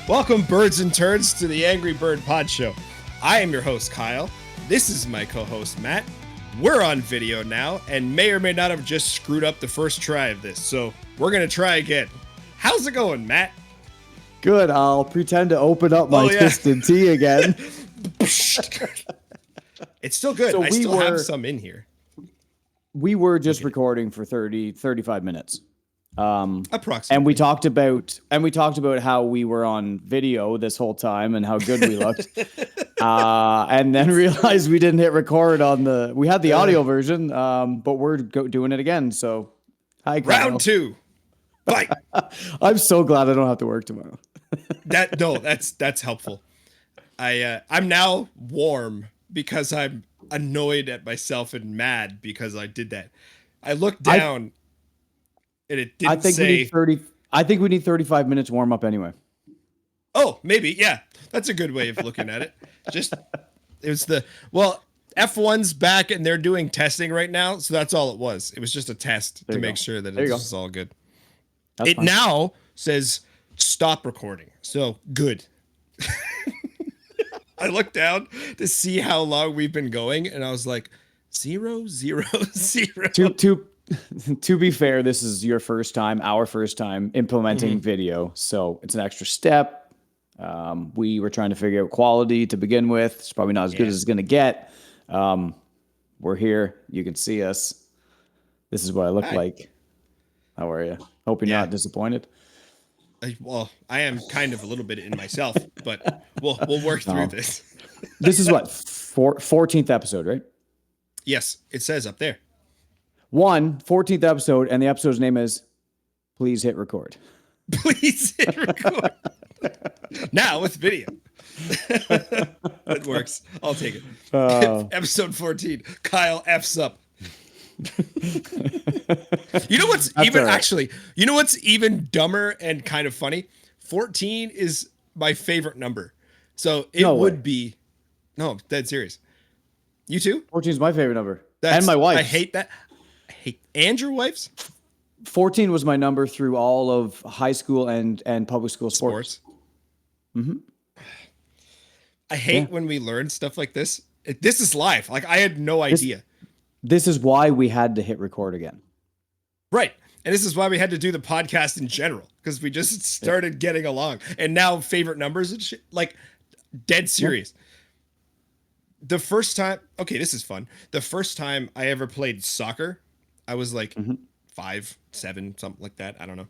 Welcome, birds and turds, to the Angry Bird Pod Show. I am your host, Kyle. This is my co-host, Matt. We're on video now and may or may not have just screwed up the first try of this, so we're going to try again. How's it going, Matt? Good. I'll pretend to open up my twisted tea again. It's still good. So I still have some in here. We were just recording for 35 minutes. Approximately. And we talked about how we were on video this whole time and how good we looked. And then realized we didn't hit record on we had the audio version, but we're doing it again. So hi, Kyle. Round 2. Fight. I'm so glad I don't have to work tomorrow. That's helpful. I'm now warm because I'm annoyed at myself and mad because I did that. I looked down and it didn't say. I think we need 35 minutes warm up anyway. Oh, maybe. Yeah. That's a good way of looking at it. F1's back and they're doing testing right now. So that's all it was. It was just a test to make sure that it was all good. It now says stop recording. So good. I looked down to see how long we've been going and I was like 0, 0, 0. To be fair, this is our first time implementing video. So it's an extra step. We were trying to figure out quality to begin with. It's probably not as good as it's going to get. We're here. You can see us. This is what I look like. How are you? Hope you're not disappointed. I am kind of a little bit in myself, but we'll work through this. This is what 14th episode, right? Yes, it says up there. 14th episode, and the episode's name is Please Hit Record. Please hit record. Now with video. It works. I'll take it. Episode 14. Kyle F's up. You know what's even dumber and kind of funny? 14 is my favorite number. So it would be dead serious. You too? 14 is my favorite number. And my wife. I hate that. And your wife's? 14 was my number through all of high school and public school sports. Mm-hmm. I hate when we learn stuff like this. This is live. Like, I had no idea. This is why we had to hit record again. Right. And this is why we had to do the podcast in general, because we just started getting along. And now favorite numbers and shit, like dead serious. Yeah. The first time, this is fun. The first time I ever played soccer, I was like 5, 7, something like that. I don't know.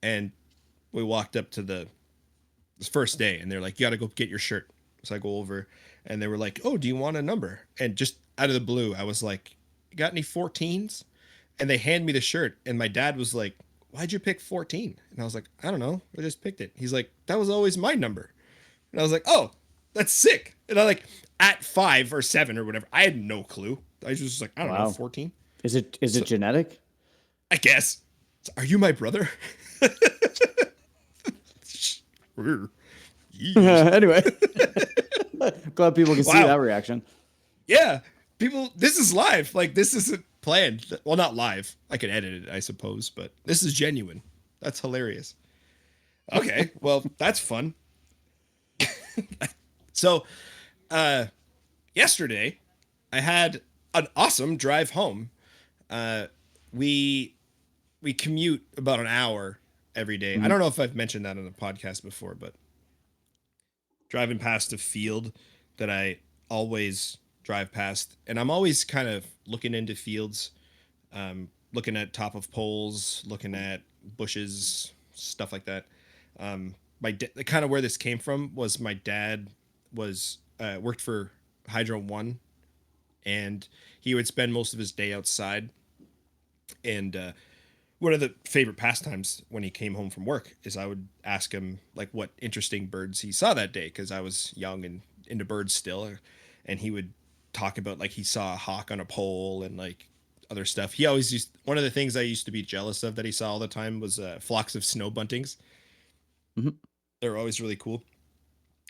And we walked up to the first day and they're like, you got to go get your shirt. So I go over and they were like, oh, do you want a number? And just out of the blue, I was like, you got any 14s? And they hand me the shirt. And my dad was like, why'd you pick 14? And I was like, I don't know. I just picked it. He's like, that was always my number. And I was like, oh, that's sick. And I at 5 or 7 or whatever, I had no clue. I was just like, I don't know, 14. Is it genetic? I guess. Are you my brother? Anyway. Glad people can see that reaction. Yeah. This is live. Like, this isn't planned. Well, not live. I could edit it, I suppose, but this is genuine. That's hilarious. Okay. Well, that's fun. So, yesterday I had an awesome drive home. We commute about an hour every day. I don't know if I've mentioned that on the podcast before, but driving past a field that I always drive past, and I'm always kind of looking into fields, looking at top of poles, looking at bushes, stuff like that. Kind of where this came from was my dad was worked for Hydro One, and he would spend most of his day outside. And one of the favorite pastimes when he came home from work is I would ask him like what interesting birds he saw that day, because I was young and into birds still, and he would talk about like he saw a hawk on a pole and like other stuff. He always one of the things I used to be jealous of that he saw all the time was flocks of snow buntings. Mm-hmm. They're always really cool.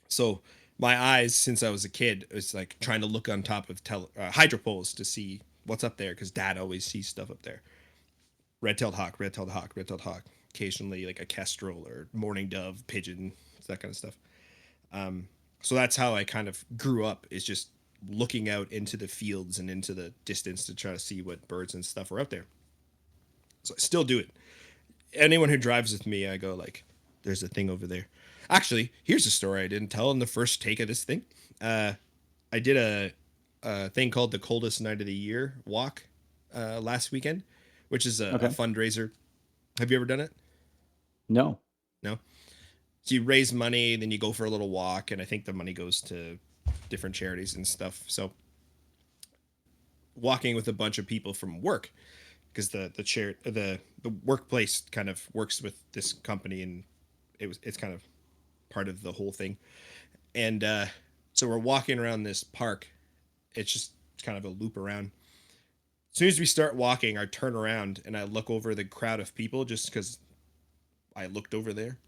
So my eyes, since I was a kid, was like trying to look on top of hydro poles to see what's up there, because Dad always sees stuff up there. Red-tailed hawk, red-tailed hawk, red-tailed hawk. Occasionally like a kestrel or mourning dove, pigeon, that kind of stuff. So that's how I kind of grew up, is just looking out into the fields and into the distance to try to see what birds and stuff are out there. So I still do it. Anyone who drives with me, I go like, "There's a thing over there." Actually, here's a story I didn't tell in the first take of this thing. I did a thing called the coldest night of the year walk last weekend, which is a Okay. fundraiser. Have you ever done it? No. No. So you raise money, then you go for a little walk, and I think the money goes to different charities and stuff. So walking with a bunch of people from work, because the workplace kind of works with this company, and it's kind of part of the whole thing. And so we're walking around this park. It's kind of a loop around. As soon as we start walking, I turn around and I look over the crowd of people just because I looked over there.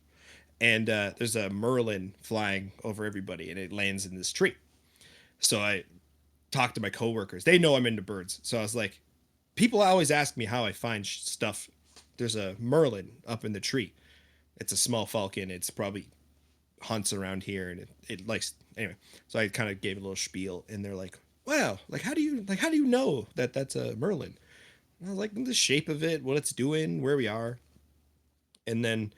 And there's a merlin flying over everybody, and it lands in this tree. So I talked to my coworkers. They know I'm into birds. So I was like, people always ask me how I find stuff. There's a merlin up in the tree. It's a small falcon. It's probably hunts around here, and it likes, anyway. So I kind of gave a little spiel, and they're like, "Wow, how do you know that that's a merlin?" And I was like, "The shape of it, what it's doing, where we are," and then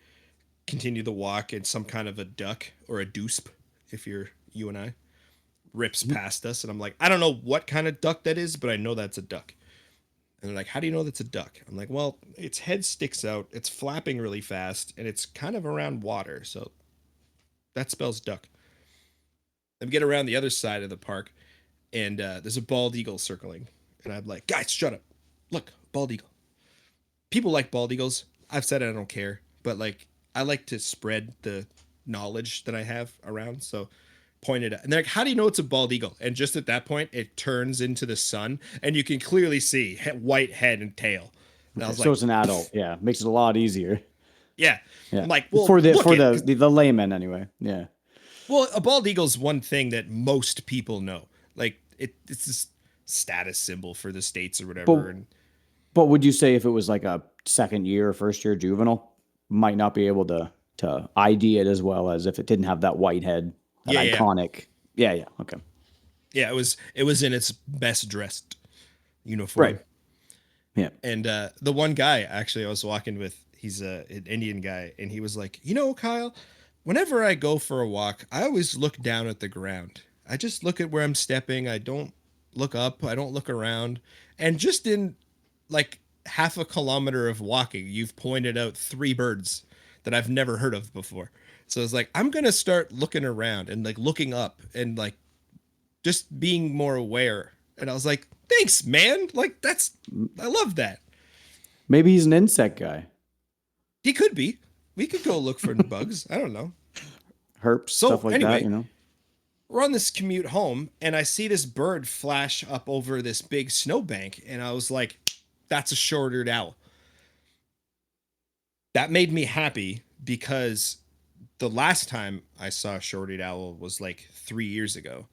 continue the walk, and some kind of a duck or a doosp, if you're you and I, rips past us, and I'm like, "I don't know what kind of duck that is, but I know that's a duck." And they're like, "How do you know that's a duck?" I'm like, "Well, its head sticks out, it's flapping really fast, and it's kind of around water, so that spells duck." Then we get around the other side of the park, and there's a bald eagle circling. And I'm like, "Guys, shut up. Look, bald eagle." People like bald eagles. I've said I don't care, but like, I like to spread the knowledge that I have around. So pointed at, and they're like, "How do you know it's a bald eagle?" And just at that point, it turns into the sun, and you can clearly see white head and tail. And I Okay. was So like, it's an adult. Yeah. Makes it a lot easier. "Yeah." Yeah. I'm like, "Well, For the look for it, the 'cause the layman anyway. Yeah. well, a bald eagle's one thing that most people know. Like it's this status symbol for the states or whatever. But And but would you say if it was like a second year or first year juvenile, might not be able to ID it as well as if it didn't have that white head, that yeah, yeah, iconic. Yeah, yeah. Okay. yeah. It was in its best dressed Right. uniform. Yeah. And the one guy actually I was walking with, he's an Indian guy, and he was like, Kyle, whenever I go for a walk, I always look down at the ground. I just look at where I'm stepping. I don't look up. I don't look around. And just in like half a kilometer of walking, you've pointed out three birds that I've never heard of before. So it's like, I'm gonna start looking around and like looking up and like just being more aware. And I was like, thanks, man. Like I love that. Maybe he's an insect guy. He could be. We could go look for bugs. I don't know. Herps, stuff So like that, anyway, you know? we're on this commute home, and I see this bird flash up over this big snowbank, and I was like, "That's a short-eared owl." That made me happy because the last time I saw a short-eared owl was like 3 years ago,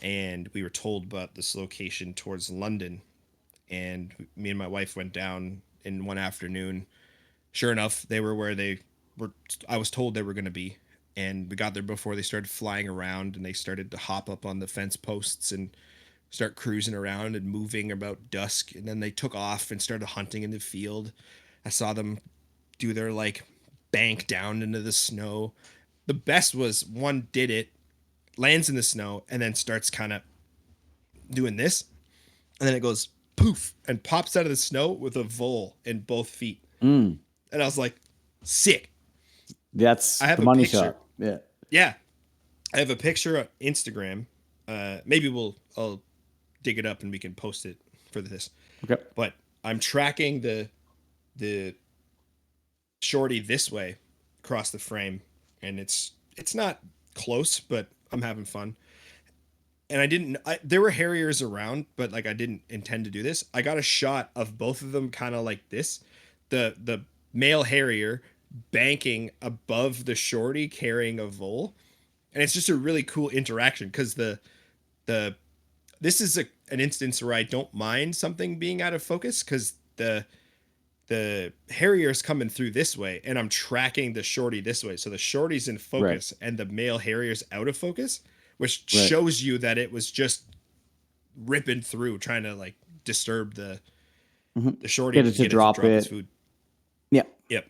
and we were told about this location towards London, and me and my wife went down in one afternoon. Sure enough, they were where they were. I was told they were going to be, and we got there before they started flying around, and they started to hop up on the fence posts and start cruising around and moving about dusk. And then they took off and started hunting in the field. I saw them do their like bank down into the snow. The best was one did it, lands in the snow, and then starts kind of doing this, and then it goes poof and pops out of the snow with a vole in both feet. Mm, And I was like, sick. I that's have the a money picture. shot. Yeah. Yeah, I have a picture on Instagram. Maybe I'll dig it up and we can post it for this. Okay. But I'm tracking the shorty this way across the frame, and it's not close, but I'm having fun. And there were harriers around, but like I didn't intend to do this. I got a shot of both of them kind of like this. The male harrier banking above the shorty carrying a vole. And it's just a really cool interaction because the this is an instance where I don't mind something being out of focus because the harrier's coming through this way, and I'm tracking the shorty this way. So the shorty's in Right. focus and the male harrier's out of focus, which Right. shows you that it was just ripping through, trying to like disturb Hmm. the shorty Get to it to get it to drop drop his it. food. Yeah. Yep.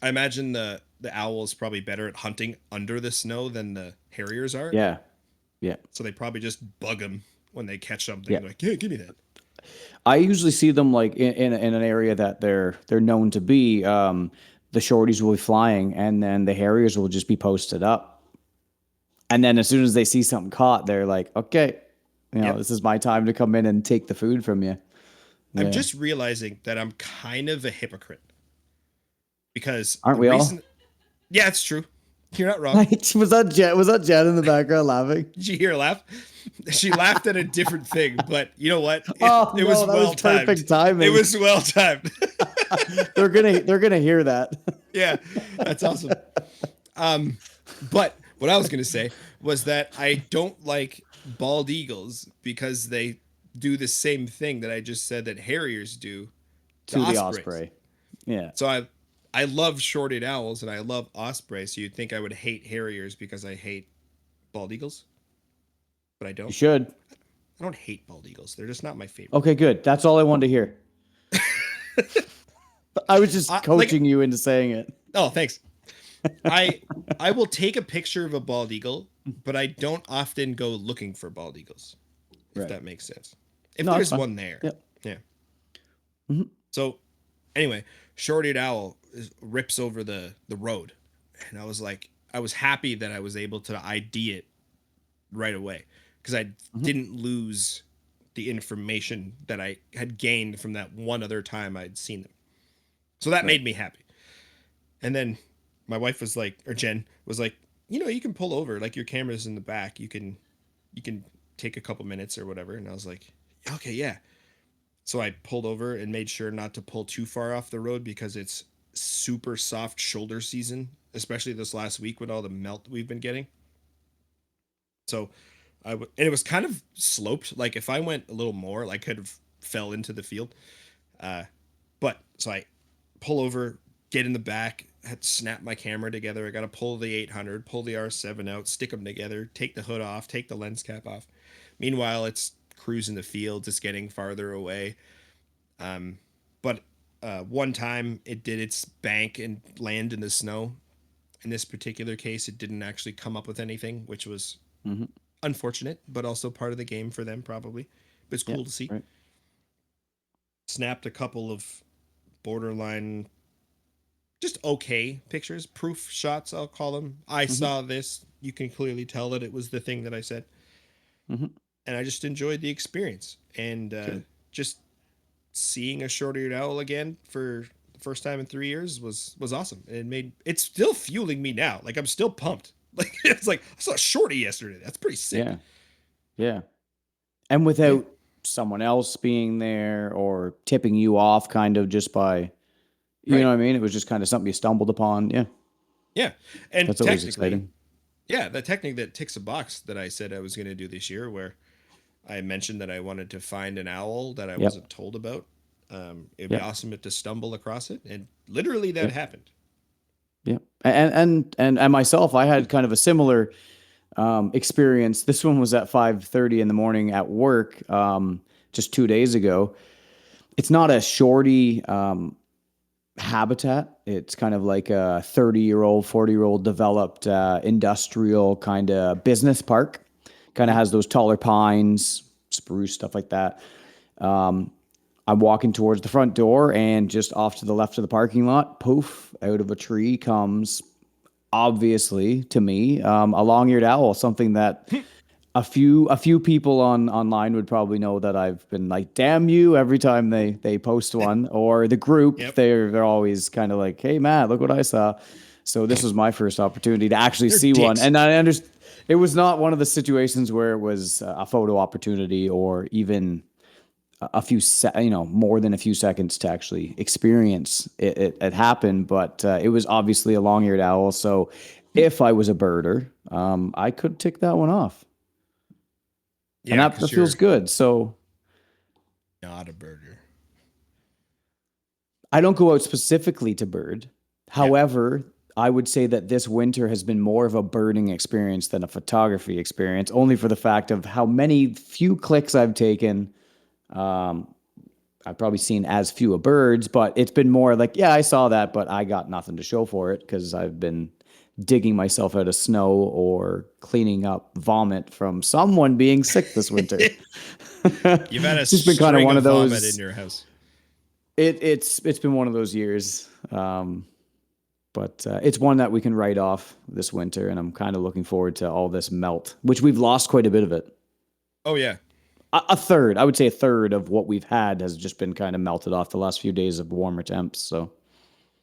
I imagine the owl is probably better at hunting under the snow than the harriers are. Yeah. Yeah. So they probably just bug them when they catch something. Yeah. They're like, yeah, give me that. I usually see them like in an area that they're known to be. The shorties will be flying, and then the harriers will just be posted up. And then as soon as they see something caught, they're like, okay, Yep. this is my time to come in and take the food from you. I'm Yeah. just realizing that I'm kind of a hypocrite because Aren't the we all? reason, yeah, it's true. You're not wrong. Like, was that Jen? Was that Jen in the background laughing? Did you hear her laugh? She laughed at a different thing, but you know what? Oh It no, was that well was perfect timed. It timing. was well timed. They're gonna hear that. Yeah, that's awesome. But what I was gonna say was that I don't like bald eagles because they do the same thing that I just said that harriers do to To the ospreys. osprey. Yeah, So I love short-eared owls and I love ospreys. So you'd think I would hate harriers because I hate bald eagles, but I you don't. should. I don't hate bald eagles. They're just not my favorite. Okay, good. That's all I wanted to hear. I was just Like, coaching you into saying it. oh, thanks. I I will take a picture of a bald eagle, but I don't often go looking for bald eagles, if Right. that makes sense. If No, that's there's fine. one there. Yep. Yeah. Mhm. So anyway, short-eared owl rips over the road. And I was happy that I was able to ID it right away because I Mhm. didn't lose the information that I had gained from that one other time I'd seen them. So that Right. made me happy. And then my wife was like, or Jen was like, you can pull over, like your camera's in the back. You can take a couple minutes or whatever. And I was like, okay, yeah. So I pulled over and made sure not to pull too far off the road because it's super soft shoulder season, especially this last week with all the melt we've been getting. So and it was kind of sloped. Like if I went a little more, like could have fell into the field. Uh, but so I pull over, get in the back, had to snap my camera together. I got to pull the 800, pull the R7 out, stick them together, take the hood off, take the lens cap off. Meanwhile, it's cruising the fields, it's getting farther away. But one time it did its bank and land in the snow. In this particular case, it didn't actually come up with anything, which was Mhm. unfortunate, but also part of the game for them, probably. But it's Yeah. cool to see. Right. Snapped a couple of borderline, just okay pictures, proof shots, I'll call them. I Mhm. saw this. You can clearly tell that it was the thing that I said. Mhm. And I just enjoyed the experience. And Good. just seeing a short-eared owl again for the first time in 3 years was awesome. It's still fueling me now. Like I'm still pumped. Like it's like I saw a shorty yesterday. That's pretty sick. Yeah. Yeah. And Yeah. without someone else being there or tipping you off, kind of just by, you know Right. what I mean? It was just kind of something you stumbled upon. Yeah. Yeah. And That's always technically, exciting. yeah, the technique that ticks a box that I said I was going to do this year, where I mentioned that I wanted to find an owl that I Yep. wasn't told about. It'd be Yep. awesome to stumble across it, and literally that Yep. happened. Yep. And myself, I had kind of a similar experience. This one was at 5:30 in the morning at work, just 2 days ago. It's not a shorty habitat. It's kind of like a 30-year-old, 40-year-old developed industrial kind of business park. Kind of Mhm. has those taller pines, spruce, stuff like that. Um, I'm walking towards the front door, and just off to the left of the parking lot, poof, out of a tree comes, obviously to me, a long-eared owl, something that a few people online would probably know that I've been like, damn you, every time they post one, or the group, Yep. they're always kind of like, hey Matt, look what I saw. So this was my first opportunity to actually They're see one, dicks. and I understand it was not one of the situations where it was a photo opportunity or even a few more than a few seconds to actually experience it happen, but it was obviously a long-eared owl. So if I was a birder, I could tick that one off, and Yeah, that because feels you're good. So not a birder. I don't go out specifically to bird. Yeah. However, I would say that this winter has been more of a birding experience than a photography experience, only for the fact of how many few clicks I've taken. Um, I've probably seen as few of birds, but it's been more like, yeah, I saw that, but I got nothing to show for it because I've been digging myself out of snow or cleaning up vomit from someone being sick this winter. You've had a It's just been kind of string one of of vomit in those. your house. It's been one of those years, but it's one that we can write off this winter, and I'm kind of looking forward to all this melt, which we've lost quite a bit of it. Oh yeah. A third, I would say, a third of what we've had has just been kind of melted off the last few days of warmer temps. So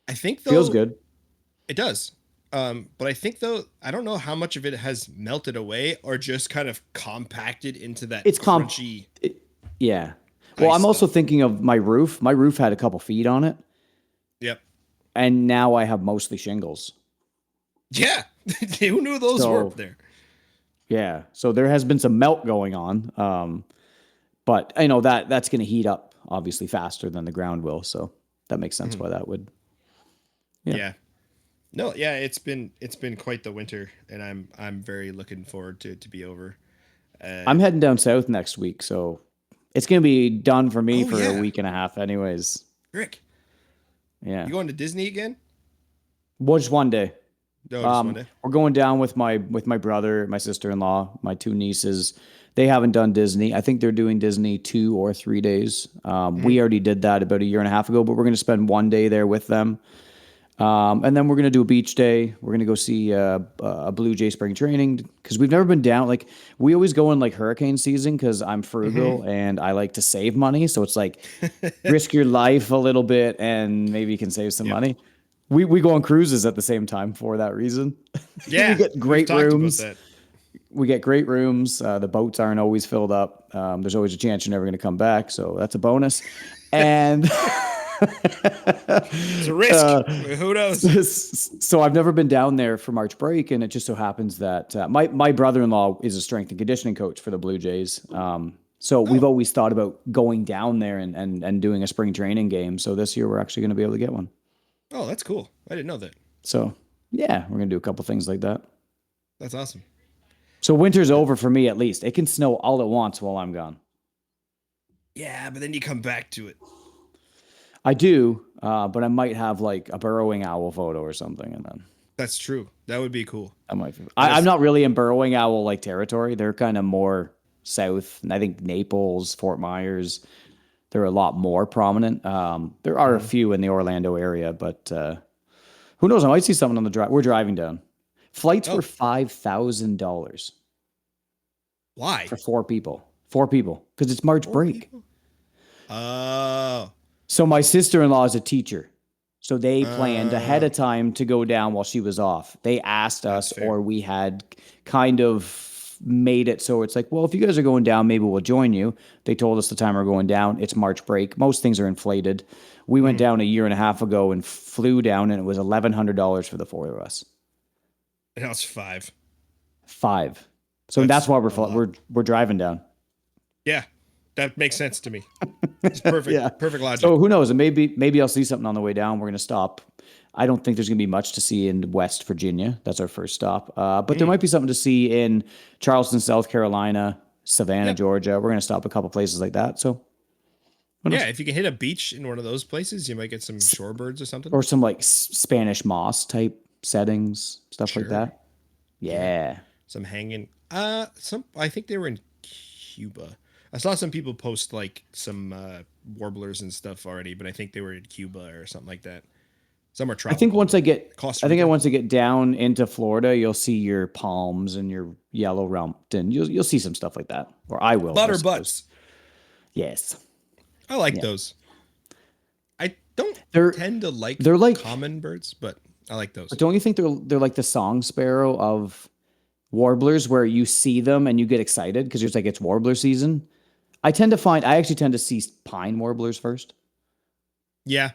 I think feels though good. it does. But I think though I don't know how much of it has melted away or just kind of compacted into that It's crunchy yeah. Well, ice I'm also stuff. thinking of my roof. My roof had a couple feet on it, Yep. and now I have mostly shingles. Yeah. Who knew those were up So there? yeah, so there has been some melt going on. But I know that that's going to heat up obviously faster than the ground will. So that makes sense Mhm. why that would. Yeah. Yeah. No, yeah, it's been quite the winter, and I'm very looking forward to it to be over. Uh, I'm heading down south next week. So it's going to be done for me oh for a yeah, week and a half, anyways. Rick, Yeah. you going to Disney again? Well, just one day. No, just one day. We're going down with my brother, my sister-in-law, my two nieces. They haven't done Disney. I think they're doing Disney 2 or 3 days. Hmm. We already did that about a year and a half ago, but we're going to spend one day there with them. And then we're going to do a beach day. We're going to go see a Blue Jay spring training because we've never been down. Like we always go in like hurricane season because I'm Hmm. frugal and I like to save money. So it's like risk your life a little bit and maybe you can save some Yep. money. We go on cruises at the same time for that reason. We Yeah, get we've great talked about rooms. that. We get great rooms. The boats aren't always filled up. There's always a chance you're never going to come back, so that's a bonus. And It's a risk. uh, Who knows? so I've never been down there for March break, and it just so happens that my brother-in-law is a strength and conditioning coach for the Blue Jays. So we've Oh, always thought about going down there and doing a spring training game. So this year we're actually going to be able to get one. oh, that's cool. I didn't know that. So yeah, we're going to do a couple things like that. That's awesome. So winter's over for me at least. It can snow all at once while I'm gone. Yeah, but then you come back to it. I do, but I might have like a burrowing owl photo or something, and then That's true. That would be cool. I might. I I'm just not really in burrowing owl like territory. They're kind of more south. I think Naples, Fort Myers, they're a lot more prominent. There are a Mhm. few in the Orlando area, but who knows? I might see someone on the drive. We're driving down. Flights were Oh, $5,000 why? for 4 people. 4 people because it's March Four break. people? Oh, So my sister-in-law is a teacher. So they planned ahead uh, of time to go down while she was off. They asked that's us, fair. or we had kind of made it so it's like, well, if you guys are going down, maybe we'll join you. They told us the time we're going down. It's March break. Most things are inflated. We went Mhm. down a year and a half ago and flew down, and it was $1,100 for the four of us. And now it's five. Five. So that's That's why a lot. we're driving down. Yeah, that makes sense to me. It's perfect. Yeah. Perfect logic. So who knows? And maybe I'll see something on the way down. We're gonna stop. I don't think there's gonna be much to see in West Virginia. That's our first stop. But there Mm. might be something to see in Charleston, South Carolina, Savannah, Yeah. Georgia. We're gonna stop a couple places like that. So who Yeah, knows? if you can hit a beach in one of those places, you might get some shorebirds or something. Or some like Spanish moss type settings, stuff like Sure. that. Yeah. Yeah. Some hanging. Some. I think they were in Cuba. I saw some people post like some warblers and stuff already, but I think they were in Cuba or something like that. Some are I think tropical, but Costa I think Rica. once I get down into Florida, you'll see your palms and your yellow rumped, and you'll see some stuff like that. Or I will, I Butter suppose. butts. Yes. I like Yeah. those. I don't They're tend to like they're like, common birds, but I like those. but don't you think they're like the song sparrow of warblers, where you see them and you get excited because it's like it's warbler season? I actually tend to see pine warblers first, Yeah,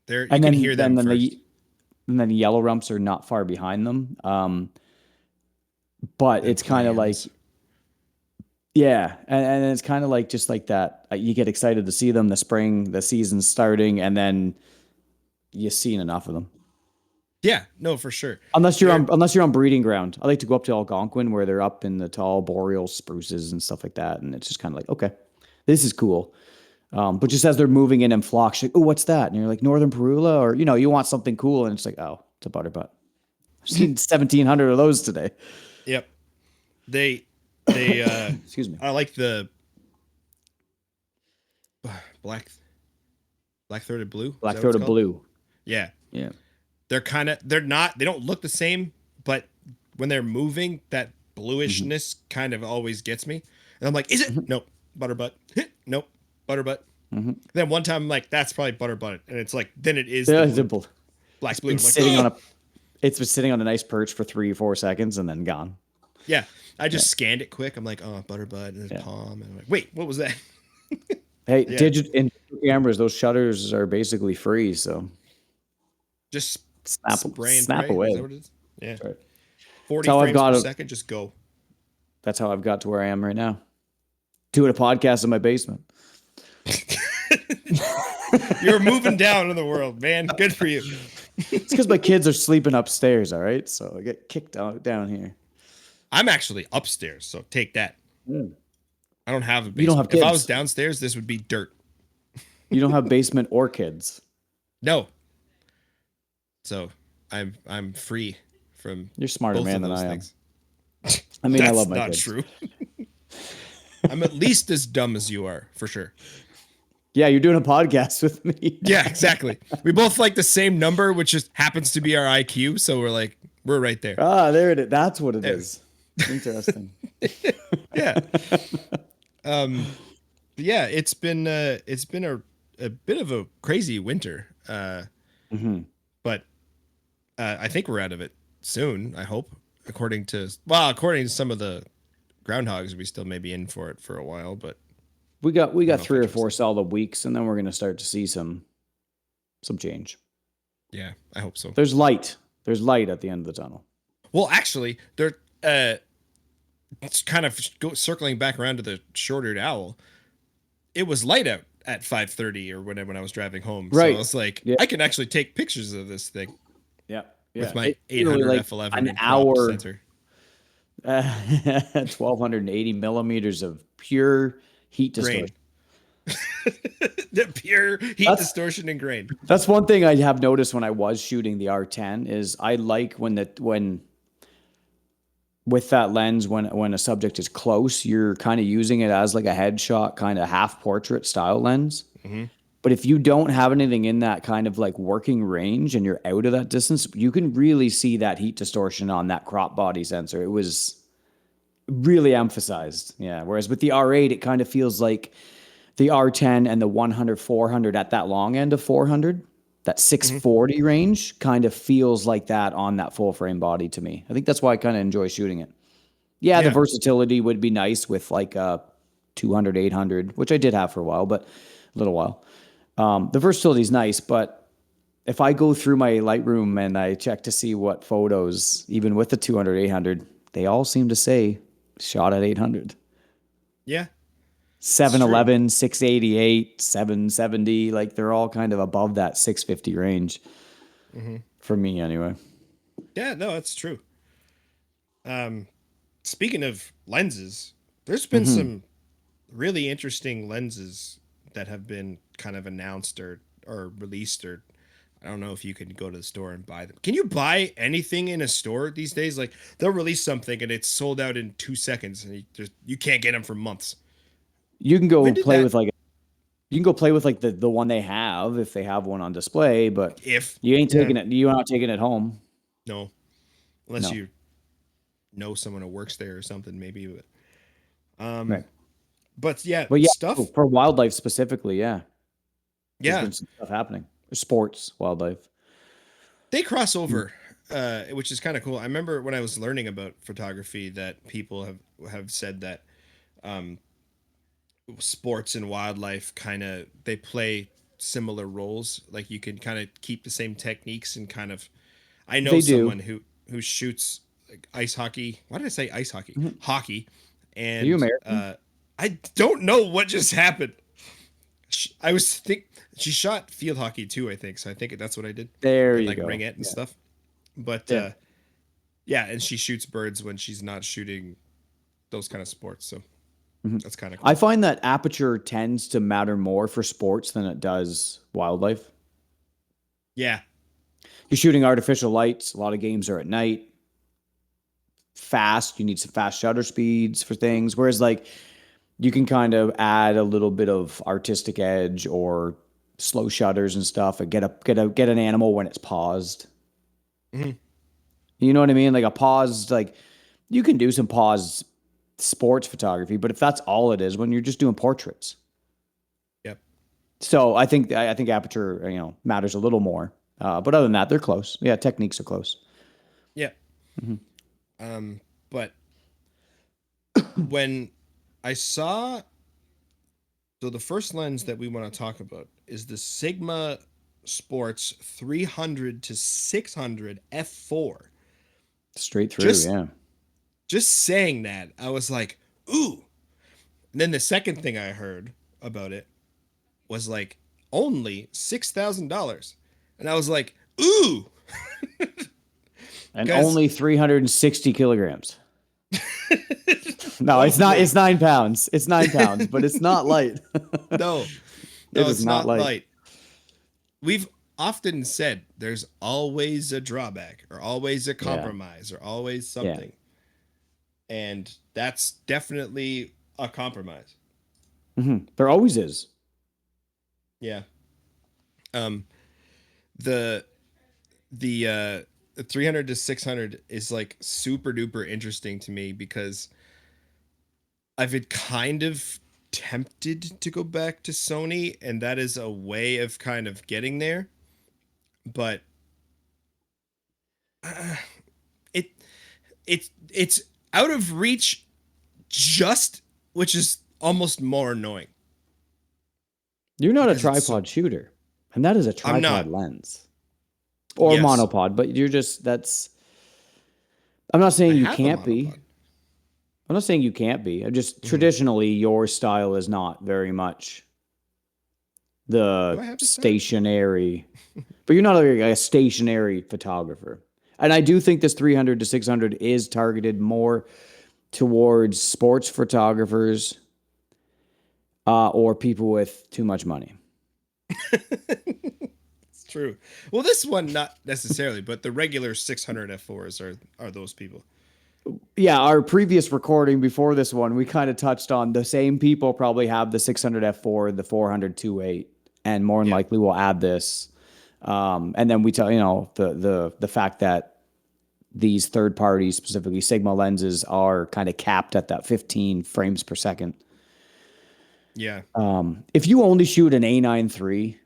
there you and can hear them first. then the yellow rumps are not far behind them. But Then it's kind of like, plans. Yeah, and it's kind of like just like that. You get excited to see them. The spring, the season's starting, and then you've seen enough of them. Yeah, no, for sure. Unless They're you're on breeding ground. I like to go up to Algonquin where they're up in the tall boreal spruces and stuff like that, and it's just kind of like, okay, this is cool. But just as they're moving in flocks, like, oh, what's that? And you're like Northern Perula, or you want something cool, and it's like, oh, it's a butterbutt. I've seen 1,700 of those today. yep. They Excuse me. I like the black black-throated blue. Is that what it's Black-throated called? blue. Yeah. Yeah. They don't look the same, but when they're moving, that Mm-hmm. bluishness kind of always gets me. And I'm like, is it? Nope, butterbutt. Nope, butterbutt. Mm-hmm. Then one time I'm like, that's probably butterbutt, and it's like, then it is the Yeah, blue, simple. black It's blue. been I'm like, sitting on oh, a it's been sitting on a nice perch for 3 or 4 seconds and then gone. yeah. I Yeah. just scanned it quick. I'm like, oh, butterbutt, and there's Yeah. palm, and I'm like, wait, what was that? Hey, Yeah, in cameras, those shutters are basically free, so just snap spray and snap pray. Is that away. what it is? Yeah, That's right. That's 40 how I've frames per got second. Just go. that's how I've got to where I am right now. Doing a podcast in my basement. You're moving down in the world, man. Good for you. It's because my kids are sleeping upstairs, all right? So I get kicked out down here. I'm actually upstairs, so take that. Mm. I don't have a You don't have basement. If I was kids. downstairs, this would be dirt. You don't have basement or kids. No. So I'm free from You're a smarter both man of than those I am. things. I mean, I That's love my not kids. true. I'm at least as dumb as you are, for sure. Yeah, you're doing a podcast with me. Yeah, exactly. We both like the same number, which just happens to be our IQ. So we're right there. Ah, there it is. That's what it Yeah. is. Interesting. Yeah. But yeah, it's been a bit of a crazy winter. Hmm. But I think we're out of it soon. I hope, according to some of the groundhogs, we still may be in for it for a while. But We I don't got know if I three or trust four it. solid weeks, and then we're gonna start to see some change. Yeah, I hope so. There's light. There's light at the end of the tunnel. Well, actually, they're it's kind of circling back around to the short-eared owl. It was light out at 5:30 or whenever when I was driving home. So I Right. was like, Yeah. I can actually take pictures of this thing Yeah. with Yeah. my It's literally 800 like f11 an and crop hour, sensor. 1,280 millimeters of pure heat Grain. distortion. The pure heat That's distortion and grain. that's one thing I have noticed when I was shooting the R10 is I like when with that lens when a subject is close, you're kind of using it as like a headshot kind of half portrait style lens. Mm-hmm. But if you don't have anything in that kind of like working range and you're out of that distance, you can really see that heat distortion on that crop body sensor. It was really emphasized. Yeah. Whereas with the R8, it kind of feels like the R10 and the 100, 400 at that long end of 400, that Mm-hmm. 640 range kind of feels like that on that full frame body to me. I think that's why I kind of enjoy shooting it. Yeah, the Yeah. versatility would be nice with like a 200, 800, which I did have for a while, but a little while. The versatility is nice, but if I go through my Lightroom and I check to see what photos, even with the 200, 800, they all seem to say shot at 800. Yeah. It's true. 711, 688, 770, like they're all kind of above that 650 range Mm-hmm. for me anyway. Yeah, no, that's true. Um, Speaking of lenses, there's been Hmm. some really interesting lenses that have been kind of announced or released, or I don't know if you can go to the store and buy them. Can you buy anything in a store these days? Like they'll release something and it's sold out in 2 seconds, and you can't get them for months. You can When go did play that? with like the one they have if they have one on display, but If you ain't yeah, taking it. You're not taking it home. no, unless No. you know someone who works there or something, maybe. Um, Right. but yeah, But yeah, stuff. for wildlife specifically, yeah, there's Yeah, been some stuff happening. Sports, wildlife. they cross Mm. over, which is kind of cool. I remember when I was learning about photography that people have said that um, sports and wildlife kind of they play similar roles. Like you can kind of keep the same techniques and kind of. I know They do. someone who shoots like ice hockey. Why did I say ice hockey? Mhm. Hockey, Are you and American? I don't know what just happened. I was she shot field hockey too, I think. So I think that's what I did. There And you like go. ringette and Yeah. stuff. But Yeah. yeah, and she shoots birds when she's not shooting those kind of sports. So Mhm. that's kind of I cool. find that aperture tends to matter more for sports than it does wildlife. Yeah. You're shooting artificial lights. A lot of games are at night. Fast. You need some fast shutter speeds for things. Whereas like you can kind of add a little bit of artistic edge or slow shutters and stuff and get an animal when it's paused. Hmm. You know what I mean? Like a pause, like you can do some pause sports photography, but if that's all it is, when you're just doing portraits. Yep. So I think aperture, matters a little more. But other than that, they're close. Yeah, techniques are close. Yeah. Mhm. But when I saw, so the first lens that we want to talk about is the Sigma Sports 300 to 600 f4. Straight through, Just yeah. just saying that, I was like, ooh. And then the second thing I heard about it was like only $6,000, and I was like, ooh, And because only 360 kilograms. No, it's not. lovely. It's 9 pounds. It's 9 pounds, but it's not light. No, It no, is it's not not light. light. We've often said there's always a drawback or always a Yeah. compromise or always Yeah. something. And that's definitely a compromise. There always is. Yeah. Um the the 300 to 600 is like super duper interesting to me because I've been kind of tempted to go back to Sony, and that is a way of kind of getting there, but uh, it it's out of reach, just, which is almost more annoying You're not a because it's so. tripod shooter, and that is a I'm tripod not. lens or Yes, monopod, but you're just that's. I'm not I saying you have a can't be. monopod. I'm not saying you can't be. I'm just Hmm. traditionally your style is not very much Do the I have to say? stationary, but you're not a stationary photographer. And I do think this 300 to 600 is targeted more towards sports photographers or people with too much money. It's true. Well, this one not necessarily, but the regular 600 f4s are those people. Yeah, our previous recording before this one, we kind of touched on the same people probably have the 600 f4, the 400 2.8, and more than Yeah. likely will add this. And then we tell the fact that these third parties, specifically Sigma lenses, are kind of capped at that 15 frames per second. Yeah. If you only shoot an A9 III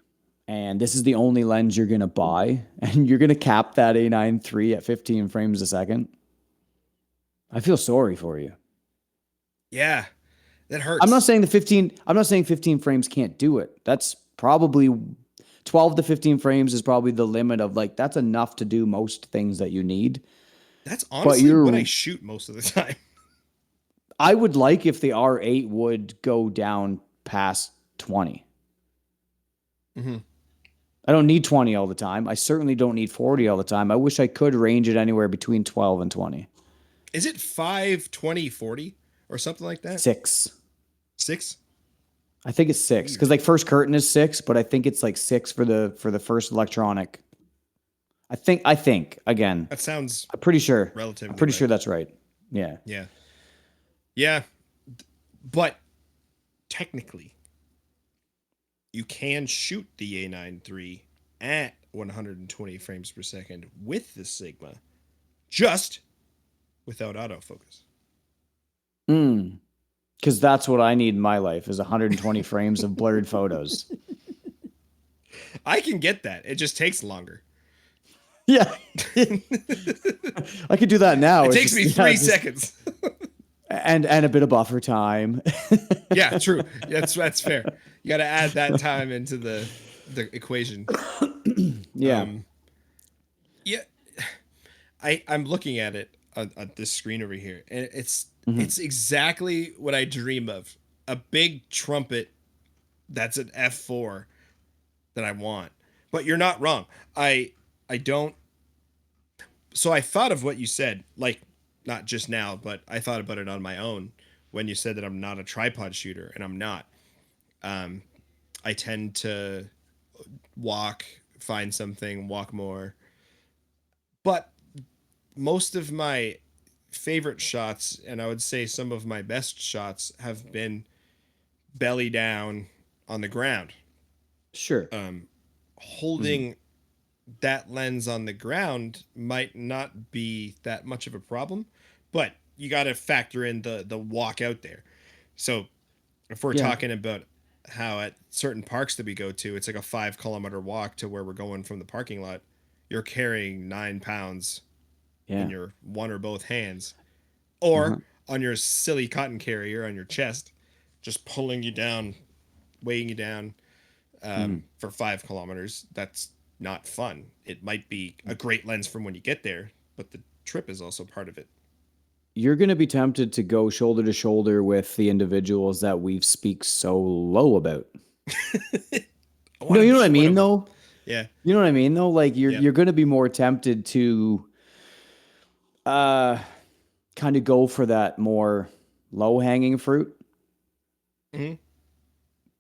and this is the only lens you're going to buy and you're going to cap that A9 III at 15 frames a second, I feel sorry for you. Yeah. That I'm not hurts. saying 15 frames can't do it. That's probably 12 to 15 frames is probably the limit of like that's enough to do most things that you need. That's But honestly what I you're shoot most of the time. I would like if the R8 would go down past 20. Hmm. I don't need 20 all the time. I certainly don't need 40 all the time. I wish I could range it anywhere between 12 and 20. Is it 5, 20, 40 or something like that? 6. 6? I think it's 6 cuz like first curtain is 6, but I think it's like 6 for the first electronic. I think again. That sounds I'm pretty sure. I'm relatively pretty right. sure that's right. Yeah. Yeah. Yeah. But technically, you can shoot the A9 III at 120 frames per second with the Sigma, just without autofocus. Mm. Cuz that's what I need in my life is 120 frames of blurred photos. I can get that. It just takes longer. Yeah. It I could do that now. It's takes just me yeah, 3 seconds. and a bit of buffer time. Yeah, true. That's fair. You got to add that time into the equation. Yeah. Um, yeah, I'm looking at it on this screen over here, and it's Mhm. it's exactly what I dream of a big trumpet that's an f4 that I want. But you're not wrong. I don't. So I thought of what you said, like not just now, but I thought about it on my own when you said that I'm not a tripod shooter, and I'm not. Um, I tend to walk, find something, walk more. But most of my favorite shots, and I would say some of my best shots, have been belly down on the ground. Sure. Hmm. Holding that lens on the ground might not be that much of a problem, but you got to factor in the walk out there. So if we're Yeah. talking about how at certain parks that we go to, it's like a 5 kilometer walk to where we're going from the parking lot, you're carrying 9 pounds in Yeah. your one or both hands, Uh-huh. or on your silly cotton carrier on your chest, just pulling you down, weighing you down Hmm. for 5 kilometers. That's not fun. It might be a great lens from when you get there, but the trip is also part of it. You're going to be tempted to go shoulder to shoulder with the individuals that we speak so low about. I want No, to you know what I be one mean of them. though? Yeah. You know what I mean though? Like you're Yeah. you're going to be more tempted to uh kind of go for that more low-hanging fruit Hmm.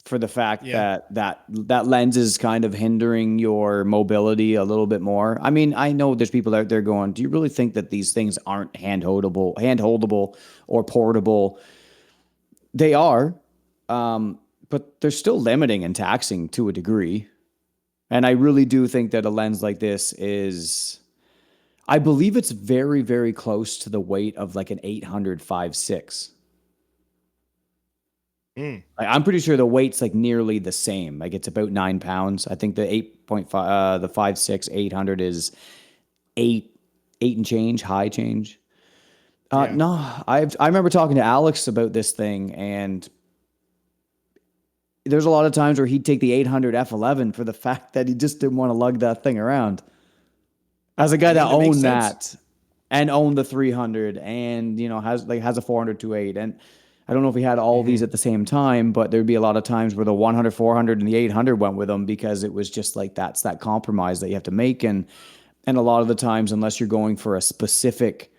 for the fact Yeah. that lens is kind of hindering your mobility a little bit more. I mean, I know there's people out there going, "Do you really think that these things aren't hand holdable or portable?" They are, but they're still limiting and taxing to a degree. And I really do think that a lens like this is, I believe it's very, very close to the weight of like an 800 5.6. Mm. I'm pretty sure the weight's like nearly the same. Like it's about 9 pounds. I think the 8.5, the 5.6, 800 is eight, eight and change, high change. Yeah. No, I remember talking to Alex about this thing, and there's a lot of times where he'd take the 800 f11 for the fact that he just didn't want to lug that thing around. As a I guy that mean, that makes owned sense. that and owned the 300 and has a 400 to 8, and I don't know if he had all these Hmm. at the same time, but there'd be a lot of times where the 100, 400, and the 800 went with him because it was just like that's that compromise that you have to make. And a lot of the times, unless you're going for a specific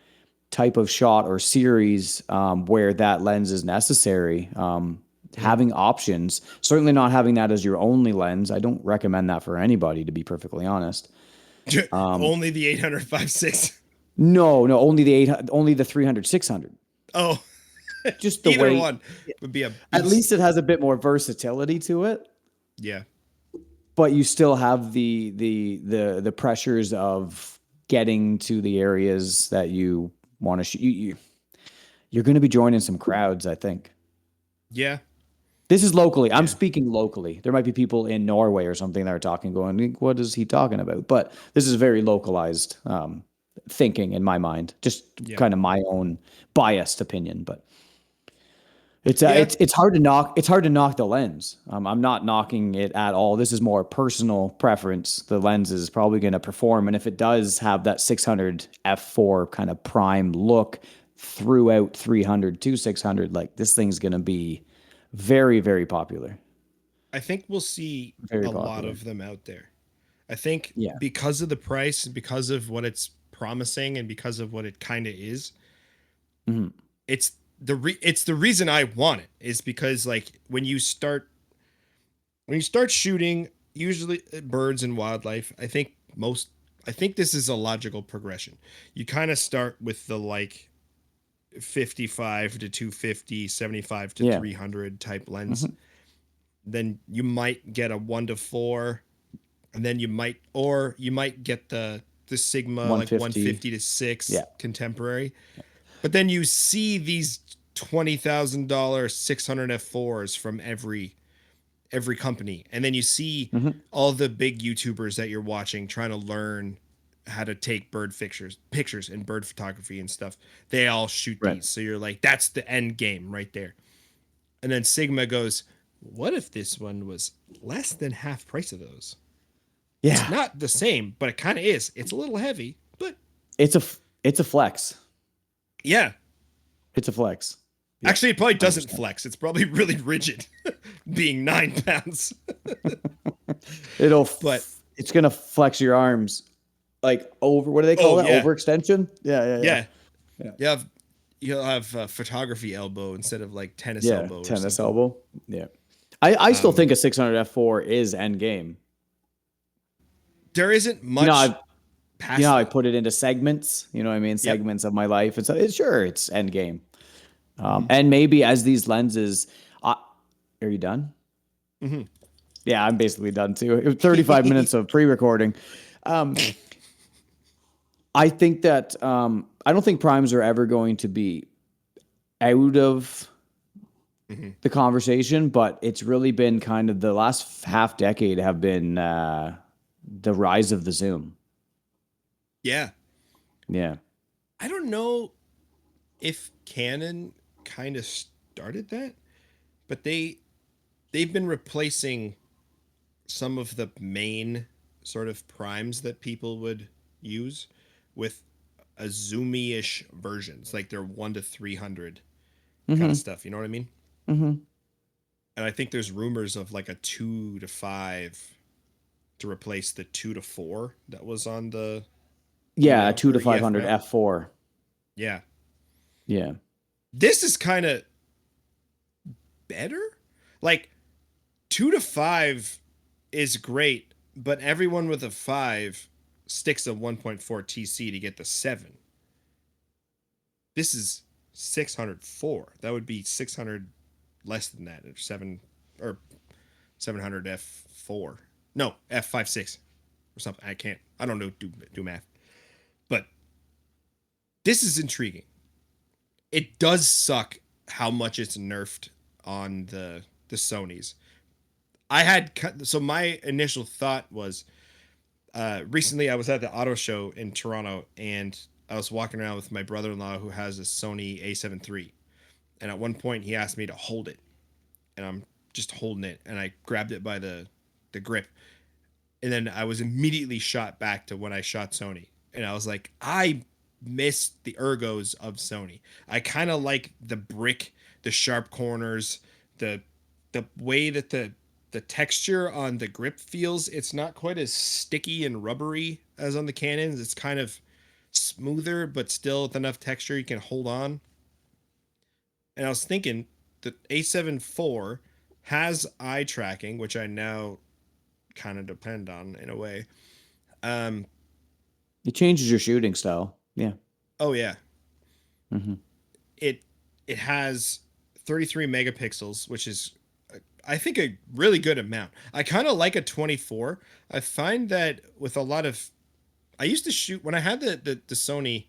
type of shot or series where that lens is necessary, Mm. having options, certainly not having that as your only lens. I don't recommend that for anybody, to be perfectly honest. Only the 800 No, no, only the 300, 600. Oh, Just the either weight. one would be a At least beast. it has a bit more versatility to it, Yeah. but you still have the pressures of getting to the areas that you want to shoot. You're going to be joining some crowds, I think. Yeah. This is locally. I'm Yeah. speaking locally. There might be people in Norway or something that are talking, going, "What is he talking about?" But this is very localized thinking in my mind. Just Yeah. kind of my own biased opinion, but it's Yeah. it's hard to knock. It's hard to knock the lens. I'm not knocking it at all. This is more personal preference. The lens is probably going to perform, and if it does have that 600 f4 kind of prime look throughout 300 to 600, like this thing's going to be very, very popular. I think we'll see Very a lot popular. of them out there. I think Yeah. because of the price, because of what it's promising, and because of what it kind of is, Mhm. it's it's the reason I want it is because like when you start shooting usually birds and wildlife, I think this is a logical progression. You kind of start with the like 55 to 250, 75 to Yeah. 300 type lens. Mhm. Then you might get a 1 to 4, and then you might get the Sigma like 150. 150 to 6 Yeah. contemporary. But then you see these $20,000 600 f4s from every company, and then you see Mhm. all the big YouTubers that you're watching trying to learn how to take pictures and bird photography and stuff. They all shoot Right. these, so you're like, that's the end game right there. And then Sigma goes, what if this one was less than half price of those? It's Yeah. not the same, but it kind of is. It's a little heavy, but It's a flex. yeah. It's a flex Yeah. Actually, it probably doesn't 100%. flex. It's probably really rigid, being 9 pounds. But It's gonna flex your arms like over. What do they call oh that? yeah, Overextension. Yeah, yeah, yeah, yeah, yeah. you have you'll have photography elbow instead of like tennis Yeah, elbow or tennis something. elbow. Yeah. I still Um, think a 600 f4 is end game. there isn't You know, much how past I that. put it into segments. You know what I mean? Yep. Segments of my life. It's sure it's end game. Mm-hmm. And maybe as these lenses, are you done? Mm-hmm. Yeah, I'm basically done too. It was 35 minutes of pre-recording. Um, I think that I don't think primes are ever going to be out of Mm-hmm. the conversation, but it's really been kind of the last half decade have been the rise of the zoom. Yeah, Yeah. I don't know if Canon kind of started that, but they've been replacing some of the main sort of primes that people would use with a zoomy-ish versions, like they're 1 to 300 kind of Mm-hmm. stuff. You know what I mean? Mm-hmm. And I think there's rumors of like a 2 to 5 to replace the 2 to 4 that was on the Yeah, EF 2 to or EF 500 mount. f4. Yeah, Yeah. this is kind of better. Like 2 to 5 is great, but everyone with a 5 sticks a 1.4 TC to get the 7. This is 604. That would be 600 less than that, or 7 or 700 f4. No, f56 or something. I can't. I don't know do math. But this is intriguing. It does suck how much it's nerfed on the Sonys. I had so my initial thought was recently I was at the auto show in Toronto and I was walking around with my brother-in-law who has a Sony A7 III, and at one point he asked me to hold it, and I'm just holding it, and I grabbed it by the grip, and then I was immediately shot back to when I shot Sony, and I was like, I miss the ergos of Sony. I kind of like the brick, the sharp corners, the the way that the texture on the grip feels. It's not quite as sticky and rubbery as on the Canons. It's kind of smoother, but still with enough texture you can hold on. And I was thinking the A7 IV has eye tracking, which I now kind of depend on in a way. Um, It changes your shooting style. Yeah. oh yeah, Mm-hmm. it it has 33 megapixels, which is I think a really good amount. I kind of like a 24. I find that with a lot of I used to shoot when I had the Sony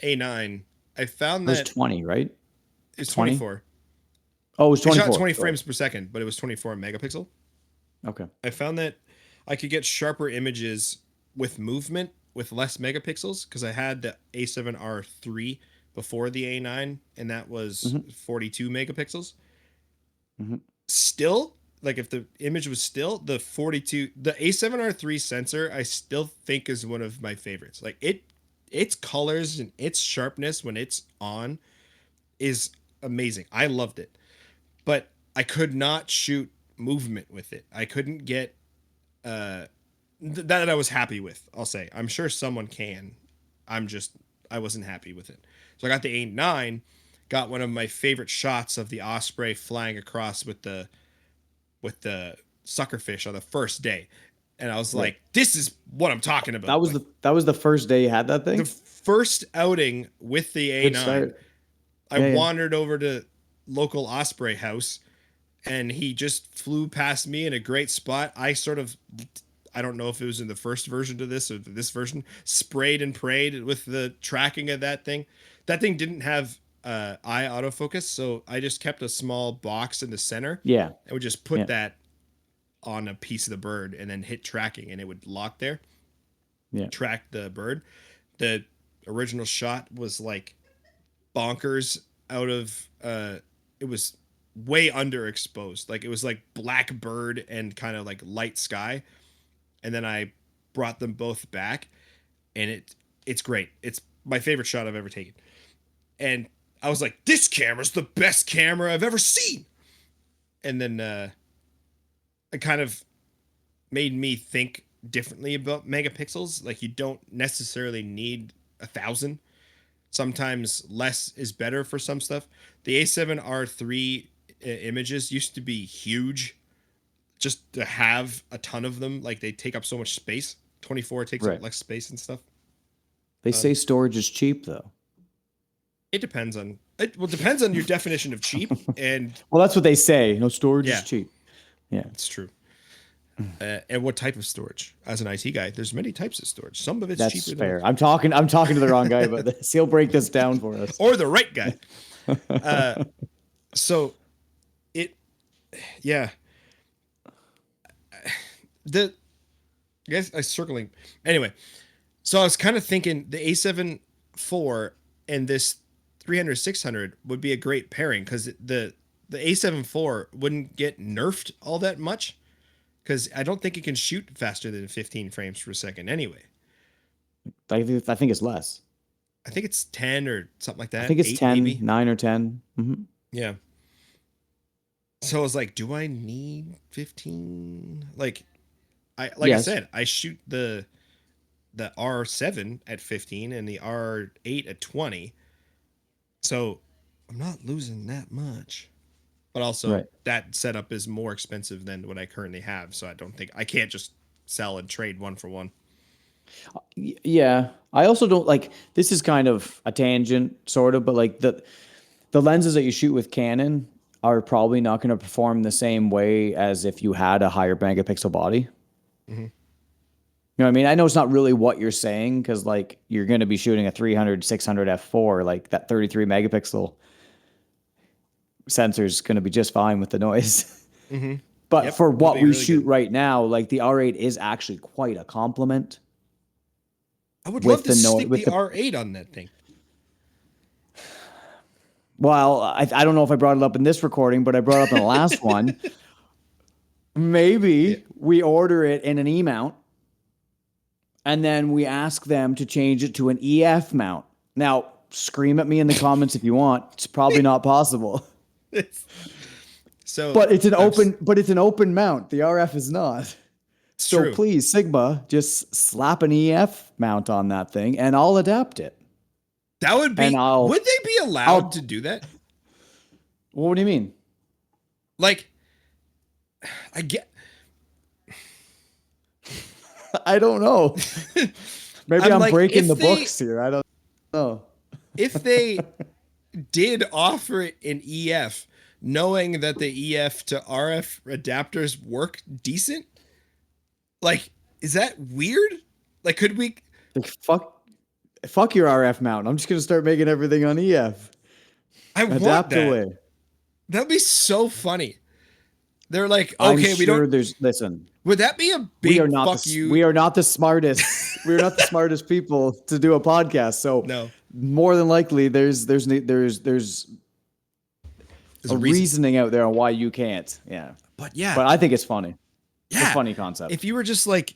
A9. I found It was that 20, right? it's 20? 24. Oh, it was I shot 24. 20 Sorry. frames per second, but it was 24 megapixel. Okay. I found that I could get sharper images with movement with less megapixels because I had the A7R III before the A9, and that was Mm-hmm. 42 megapixels. Mm-hmm. Still, like if the image was still the 42, the A7R III sensor, I still think is one of my favorites. Like its colors and its sharpness when it's on is amazing. I loved it, but I could not shoot movement with it. I couldn't get uh that I was happy with. I'll say I'm sure someone can. I'm just I wasn't happy with it. So I got the A9, got one of my favorite shots of the osprey flying across with the suckerfish on the first day, and I was Right. like, this is what I'm talking That about. was Like the first day you had that the thing? first outing with the Good A9, start. I Yeah, yeah. wandered over to local osprey house and he just flew past me in a great spot. I don't know if it was in the first version to this or this version, sprayed and prayed with the tracking of that thing. That thing didn't have eye autofocus, so I just kept a small box in the center Yeah. and would just put Yeah. that on a piece of the bird and then hit tracking and it would lock there, Yeah. track the bird. The original shot was like bonkers out of it was way underexposed. Like it was like black bird and kind of like light sky. And then I brought them both back and it's great. It's my favorite shot I've ever taken. And I was like, this camera's the best camera I've ever seen. And then it kind of made me think differently about megapixels. Like, you don't necessarily need 1,000. Sometimes less is better for some stuff. The A7R3 images used to be huge, just to have a ton of them. Like, they take up so much space. 24 takes up less space and stuff. They say storage is cheap, though. It depends on depends on your definition of cheap. And well, that's what they say. No, storage is cheap. Yeah, it's true. And what type of storage? As an IT guy, there's many types of storage. Some of it's that's cheaper. Fair. I'm talking to the wrong guy about this. He'll break this down for us, or the right guy. So, yeah. I guess I circling anyway. So I was kind of thinking the A7 IV and this 300-600 would be a great pairing, because the A7 IV wouldn't get nerfed all that much, because I don't think it can shoot faster than 15 frames per second anyway. I think it's less. I think it's 10 or something like that. I think it's 10, maybe 9 or 10. Mm-hmm. Yeah. So I was like, do I need 15? Like I said, I shoot the R7 at 15 and the R8 at 20. So I'm not losing that much. But also that setup is more expensive than what I currently have. So I can't just sell and trade one for one. Yeah. I also don't like, this is kind of a tangent sort of, but like the lenses that you shoot with Canon are probably not going to perform the same way as if you had a higher megapixel body. Mm-hmm. You know what I mean? I know it's not really what you're saying, because like you're going to be shooting a 300-600 f4, like that 33 megapixel sensor is going to be just fine with the noise. Mm-hmm. But for what we shoot right now, like the R8 is actually quite a compliment. I would love to stick the R8 on that thing. Well, I don't know if I brought it up in this recording, but I brought it up in the last one. Maybe we order it in an E mount, and then we ask them to change it to an EF mount. Now, scream at me in the comments if you want. It's probably not possible. But it's an open mount. The RF is not. So true. Please, Sigma, just slap an EF mount on that thing, and I'll adapt it. That would be. Would they be allowed to do that? Well, what do you mean? Like, I don't know. Maybe I'm breaking the books here. I don't know. If they did offer it in EF, knowing that the EF to RF adapters work decent, like, is that weird? Like, could we? Like, fuck your RF mount. I'm just gonna start making everything on EF. Adapt that. Away. That'd be so funny. They're like, okay, we don't. Listen. Would that be a big fuck you? We are not the smartest. We are not the smartest people to do a podcast. So no. More than likely, there's a reasoning out there on why you can't. Yeah. But I think it's funny. Yeah. It's a funny concept. If you were just like,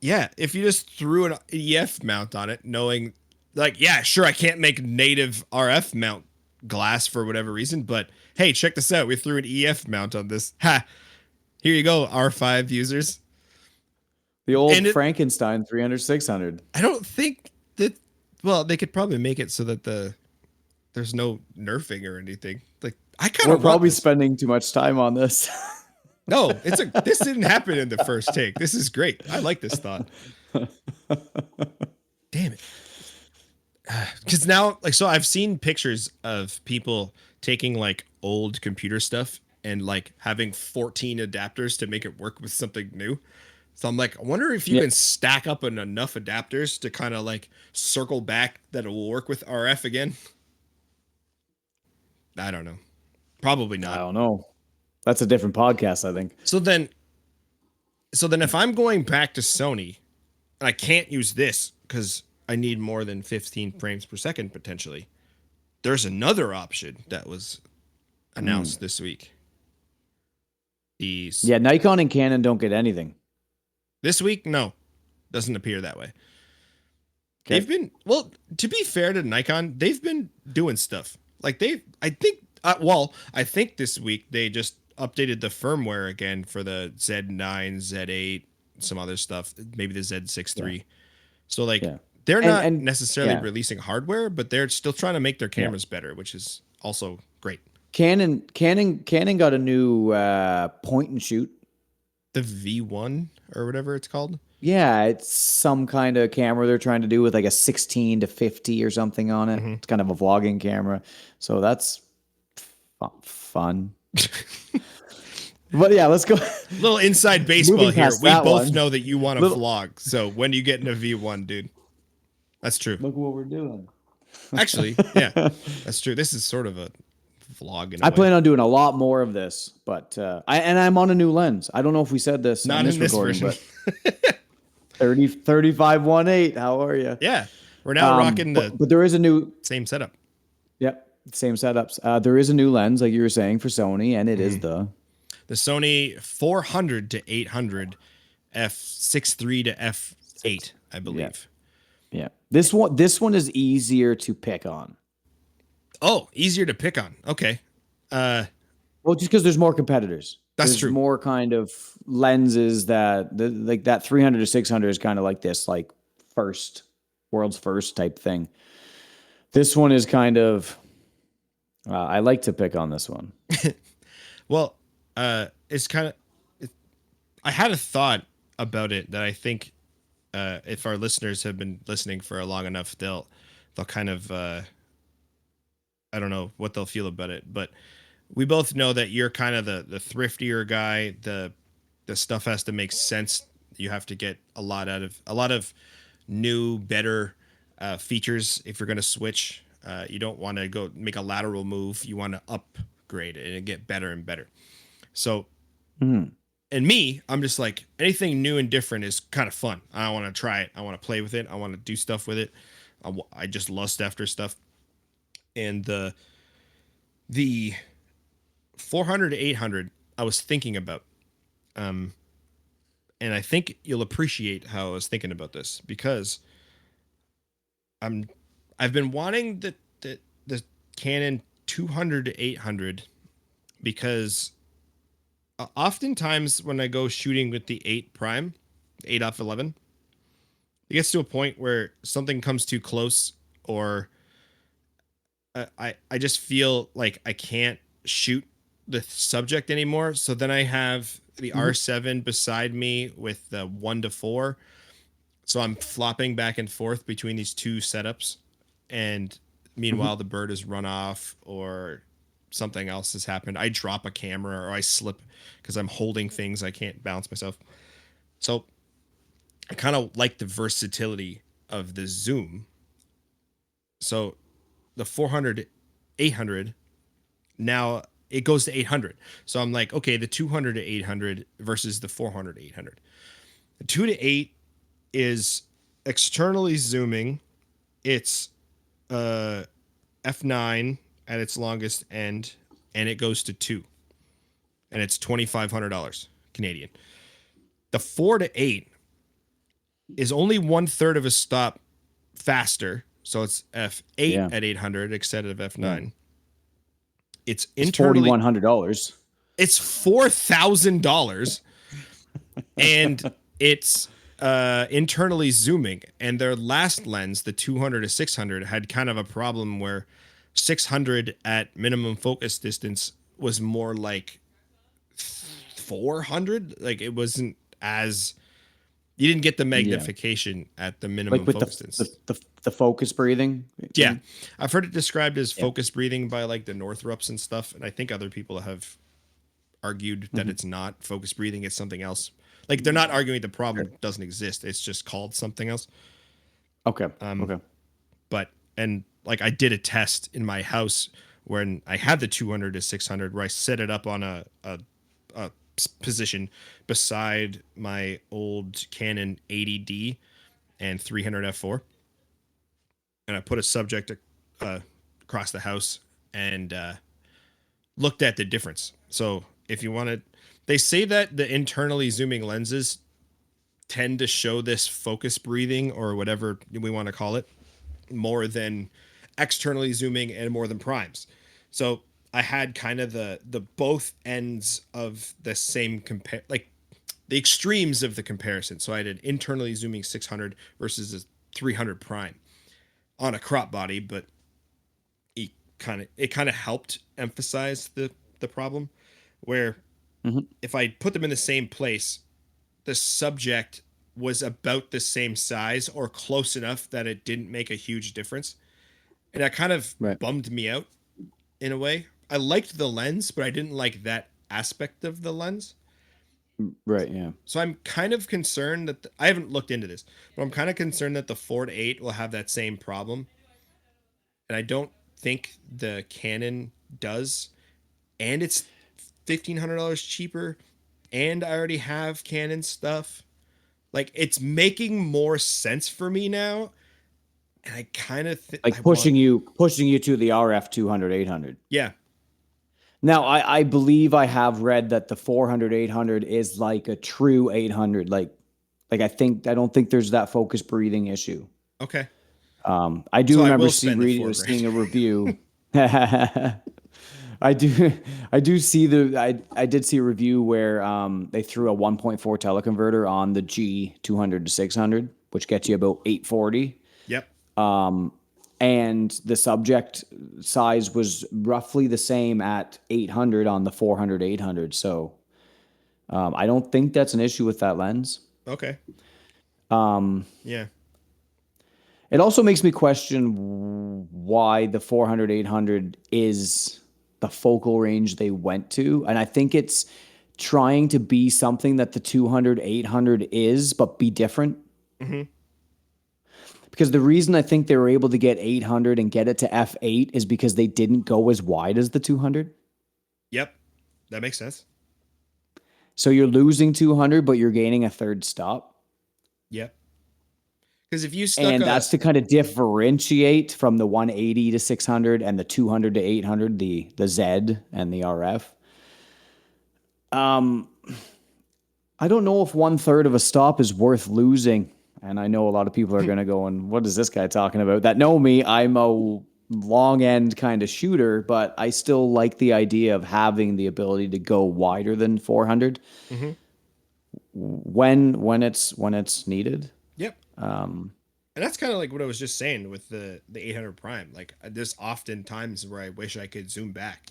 if you just threw an EF mount on it, knowing like, yeah, sure, I can't make native RF mount glass for whatever reason, but hey, check this out. We threw an EF mount on this. Ha! Here you go, R5 users. The old Frankenstein 300-600. I don't think that. Well, they could probably make it so that there's no nerfing or anything. Like, I kind of. We're probably spending too much time on this. No, this didn't happen in the first take. This is great. I like this thought. Damn it. Because now, like, so I've seen pictures of people taking like old computer stuff and like having 14 adapters to make it work with something new. So I'm like, I wonder if you can stack up enough adapters to kind of like circle back that it will work with RF again. I don't know. Probably not. I don't know. That's a different podcast, I think. So then if I'm going back to Sony, and I can't use this because I need more than 15 frames per second potentially, there's another option that was announced this week. Nikon and Canon don't get anything. This week? No. Doesn't appear that way. they've been, well, to be fair to Nikon, they've been doing stuff. Like I think this week they just updated the firmware again for the Z9, Z8, some other stuff, maybe the Z6 III. So like they're not necessarily releasing hardware, but they're still trying to make their cameras better, which is also great. Canon got a new point and shoot. The V1 or whatever it's called. Yeah, it's some kind of camera they're trying to do with like a 16 to 50 or something on it. It's kind of a vlogging camera. So that's fun. But yeah, let's go. Little inside baseball here. We both know that you want to vlog. So when you get in a V1, dude, that's true. Look what we're doing. Actually, yeah, that's true. This is sort of a vlog. I plan on doing a lot more of this, but I'm on a new lens. I don't know if we said this. Not in this version. But 3518. How are you? Yeah, we're now rocking but there is a new same setup. Yep, same setups. There is a new lens, like you were saying, for Sony, and it is the Sony 400 to 800 f6.3 to f8, I believe. Yeah. This one is easier to pick on. Oh, easier to pick on. Okay. Well, just because there's more competitors. There's true. More kind of lenses like that 300 to 600 is kind of like this, like world's first type thing. This one is kind of, I like to pick on this one. Well, it's kind of, I had a thought about it that I think if our listeners have been listening for long enough, they'll kind of, I don't know what they'll feel about it, but we both know that you're kind of the thriftier guy. The stuff has to make sense. You have to get a lot of new, better features if you're going to switch. You don't want to go make a lateral move. You want to upgrade it and get better and better. So, and me, I'm just like, anything new and different is kind of fun. I want to try it. I want to play with it. I want to do stuff with it. I just lust after stuff. And the 400 to 800 I was thinking about, and I think you'll appreciate how I was thinking about this, because I've been wanting the Canon 200 to 800 because oftentimes when I go shooting with the 8 prime, 8f11, it gets to a point where something comes too close, or I just feel like I can't shoot the subject anymore. So then I have the R7 beside me with the 1 to 4. So I'm flopping back and forth between these two setups. And meanwhile, the bird has run off or something else has happened. I drop a camera or I slip because I'm holding things. I can't balance myself. So I kind of like the versatility of the zoom. So the 400, 800, now it goes to 800. So I'm like, okay, the 200 to 800 versus the 400 to 800. The 2 to 8 is externally zooming. It's f9 at its longest end, and it goes to 2. And it's $2,500 Canadian. The 4 to 8 is only 1/3 of a stop faster. So it's f8 at 800 instead of f9. It's internally $4,100. It's $4,000, and it's internally zooming. And their last lens, the 200 to 600, had kind of a problem where 600 at minimum focus distance was more like 400. Like it wasn't as, you didn't get the magnification at the minimum focus distance. The focus breathing. Yeah. I've heard it described as focus breathing by like the Northrups and stuff. And I think other people have argued that it's not focus breathing. It's something else. Like they're not arguing the problem doesn't exist. It's just called something else. Okay. Okay. But, and like I did a test in my house when I had the 200 to 600 where I set it up on a position beside my old Canon 80D and 300 f4. And I put a subject across the house and looked at the difference. So if you wanted, they say that the internally zooming lenses tend to show this focus breathing or whatever we want to call it more than externally zooming and more than primes. So I had kind of the both ends of the same compare, like the extremes of the comparison. So I had an internally zooming 600 versus a 300 prime on a crop body, but it kind of helped emphasize the problem where if I put them in the same place, the subject was about the same size or close enough that it didn't make a huge difference. And that kind of Right. bummed me out in a way. I liked the lens, but I didn't like that aspect of the lens. Right. Yeah. So I'm kind of concerned that I haven't looked into this, but I'm kind of concerned that the 4 to 8 will have that same problem. And I don't think the Canon does. And it's $1,500 cheaper. And I already have Canon stuff. Like, it's making more sense for me now. And I kind of like pushing you to the RF 200 800. Yeah. Now I believe I have read that the 400 800 is like a true 800. Like I don't think there's that focus breathing issue. Okay. I do So remember I seeing a review. I did see a review where they threw a 1.4 teleconverter on the G 200 to 600, which gets you about 840. Yep. And the subject size was roughly the same at 800 on the 400 800. So I don't think that's an issue with that lens. Okay. Yeah. It also makes me question why the 400 800 is the focal range they went to. And I think it's trying to be something that the 200 800 is, but be different. Mm-hmm. Because the reason I think they were able to get 800 and get it to f8 is because they didn't go as wide as the 200. Yep. That makes sense. So you're losing 200, but you're gaining a third stop. Yep. Because if you that's to kind of differentiate from the 180 to 600 and the 200 to 800, the Z and the RF. I don't know if 1/3 of a stop is worth losing. And I know a lot of people are going to go, and what is this guy talking about? That know me, I'm a long end kind of shooter, but I still like the idea of having the ability to go wider than 400 when it's needed. Yep. And that's kind of like what I was just saying with the 800 prime. Like, there's often times where I wish I could zoom back.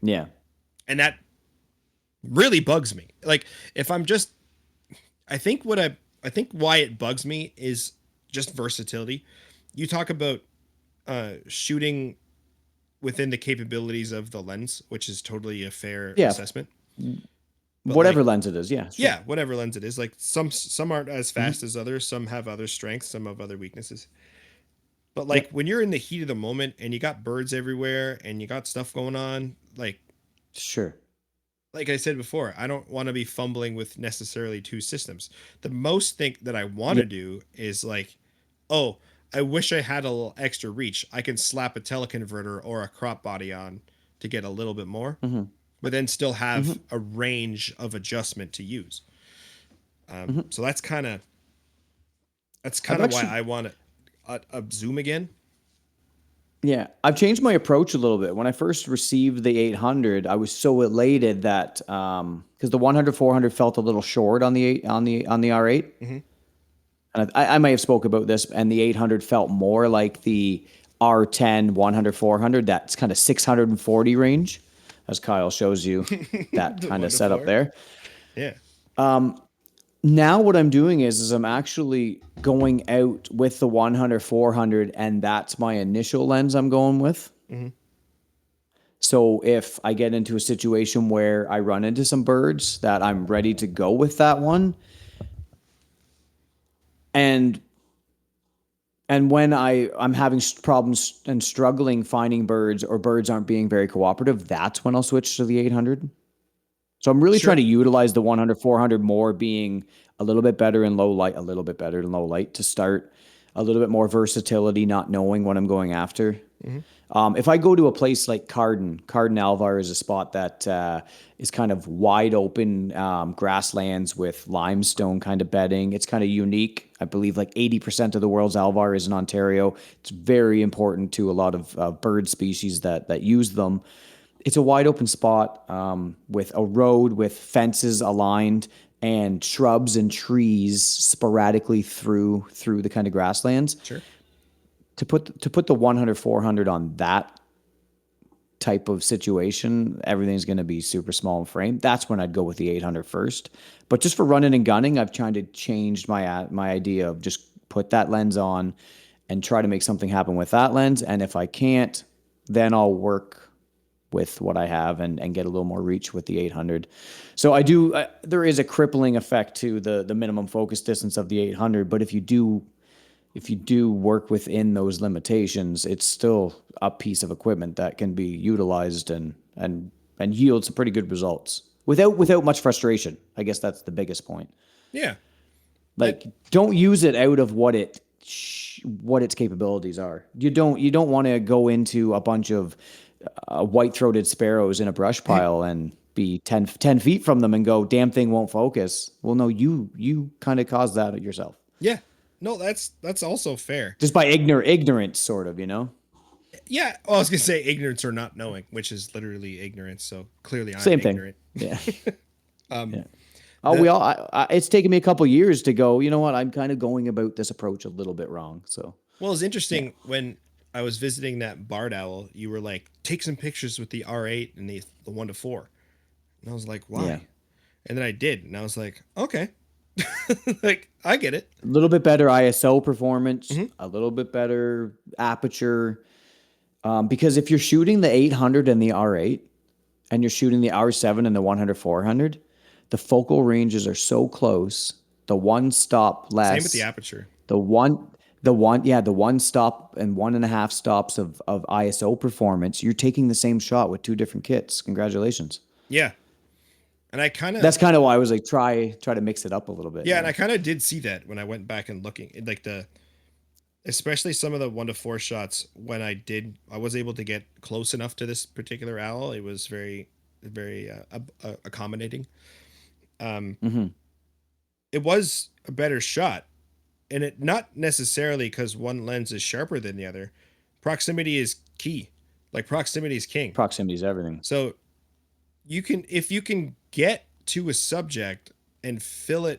Yeah. And that really bugs me. Like, if I'm just, I think why it bugs me is just versatility. You talk about shooting within the capabilities of the lens, which is totally a fair assessment. But whatever lens it is, yeah. Sure. Yeah, whatever lens it is. Like some aren't as fast as others, some have other strengths, some have other weaknesses. But like when you're in the heat of the moment and you got birds everywhere and you got stuff going on, like sure. Like I said before, I don't want to be fumbling with necessarily two systems. The most thing that I want to do is like, oh, I wish I had a little extra reach. I can slap a teleconverter or a crop body on to get a little bit more, but then still have a range of adjustment to use. So that's kind of why I want a zoom again. Yeah, I've changed my approach a little bit. When I first received the 800, I was so elated that because the 100 400 felt a little short on the R8, and I might have spoke about this, and the 800 felt more like the R10 100 400. That's kind of 640 range, as Kyle shows you that kind of setup there. Yeah. Now what I'm doing is I'm actually going out with the 100 400, and that's my initial lens I'm going with. So if I get into a situation where I run into some birds, that I'm ready to go with that one. And when I'm having problems and struggling finding birds, or birds aren't being very cooperative, that's when I'll switch to the 800. So I'm really trying to utilize the 100 400 more, being a little bit better in low light to start, a little bit more versatility, not knowing what I'm going after. Mhm. If I go to a place like Carden Alvar is a spot that is kind of wide open grasslands with limestone kind of bedding. It's kind of unique. I believe like 80% of the world's Alvar is in Ontario. It's very important to a lot of bird species that use them. It's a wide open spot with a road with fences aligned and shrubs and trees sporadically through the kind of grasslands. Sure. To put the 100 400 on that type of situation, everything's going to be super small in frame. That's when I'd go with the 800 first. But just for running and gunning, I've tried to change my idea of just put that lens on and try to make something happen with that lens. And if I can't, then I'll work with what I have and get a little more reach with the 800. So I do. There is a crippling effect to the minimum focus distance of the 800. But if you do work within those limitations, it's still a piece of equipment that can be utilized and yield some pretty good results without much frustration. I guess that's the biggest point. Yeah. Like, don't use it out of what its capabilities are. You don't want to go into a bunch of white-throated sparrows in a brush pile and be 10 feet from them and go, damn thing won't focus. Well, no, you kind of caused that yourself. Yeah. No, that's also fair. Just by ignorance, sort of, Yeah. Well, I was gonna say ignorance or not knowing, which is literally ignorance. So clearly, I'm Same thing. ignorant. Yeah. Yeah. Oh, it's taken me a couple years to go, you know what? I'm kind of going about this approach a little bit wrong. So, Well, it's interesting when I was visiting that barred owl. You were like, take some pictures with the R8 and the 1-4, and I was like, why? yeah. And then I did, and I was like, okay, like I get it. A little bit better ISO performance, Mhm. a little bit better aperture. Because if you're shooting the 800 and the R8 and you're shooting the R7 and the 100 400, the focal ranges are so close. The one stop Same with the less, aperture. the one stop and 1.5 stops of ISO performance. You're taking the same shot with two different kits. Congratulations. Yeah, and I kind of That's kind of why I was like, try to mix it up a little bit. yeah, and I kind of did see that when I went back and looking, like especially some of the 1-4 shots when I was able to get close enough to this particular owl. It was very, very accommodating. Mm-hmm. It was a better shot, and it not necessarily because one lens is sharper than the other. Proximity is key. Like proximity is king. Proximity is everything. So if you can get to a subject and fill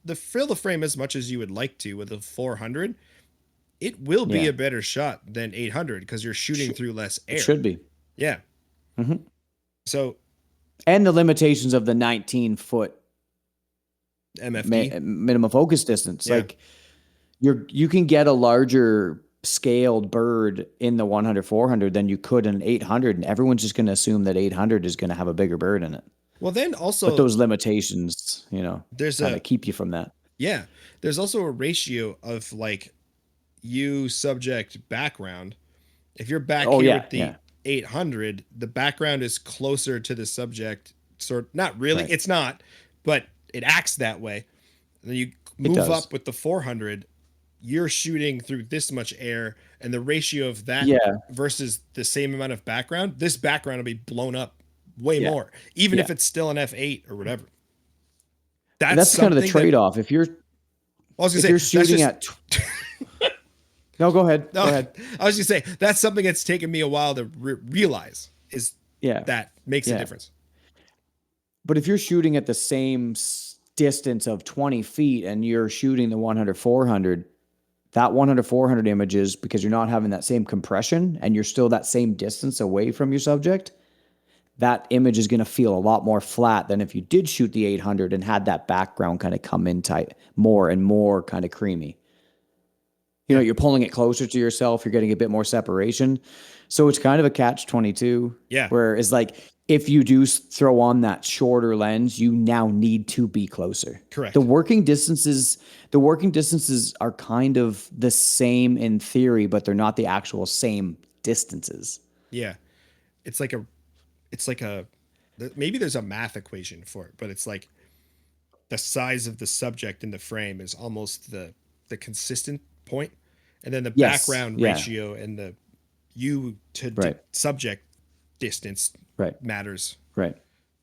the frame as much as you would like to with a 400, it will be Yeah. a better shot than 800 because you're shooting through less air. It should be. Yeah. Mm-hmm. So And the limitations of the 19-foot MFD. minimum focus distance. Yeah. Like you can get a larger scaled bird in the 100 400 than you could in 800, and everyone's just going to assume that 800 is going to have a bigger bird in it. Well, then also But those limitations, there's kind of keep you from that. yeah, there's also a ratio of like you subject background. If you're back here with the 800, the background is closer to the subject. Not really, Right. it's not, but it acts that way. And then you move up with the 400, you're shooting through this much air, and the ratio of that versus the same amount of background, this background will be blown up way more, even if it's still an F8 or whatever. That's kind of the trade-off. If you're shooting at no, go ahead. No, go ahead. I was just say that's something that's taken me a while to realize is that makes a difference. But if you're shooting at the same distance of 20 feet and you're shooting the 100 400, that 100 400 images, because you're not having that same compression and you're still that same distance away from your subject, that image is going to feel a lot more flat than if you did shoot the 800 and had that background kind of come in tight, more and more kind of creamy. You're pulling it closer to yourself. You're getting a bit more separation. So it's kind of a catch-22. Yeah. Where it's like, if you do throw on that shorter lens, you now need to be closer. Correct. The working distances are kind of the same in theory, but they're not the actual same distances. Yeah. It's like maybe there's a math equation for it, but it's like the size of the subject in the frame is almost the consistent point, and then the background ratio and the you to Right. subject distance Right. matters. Right.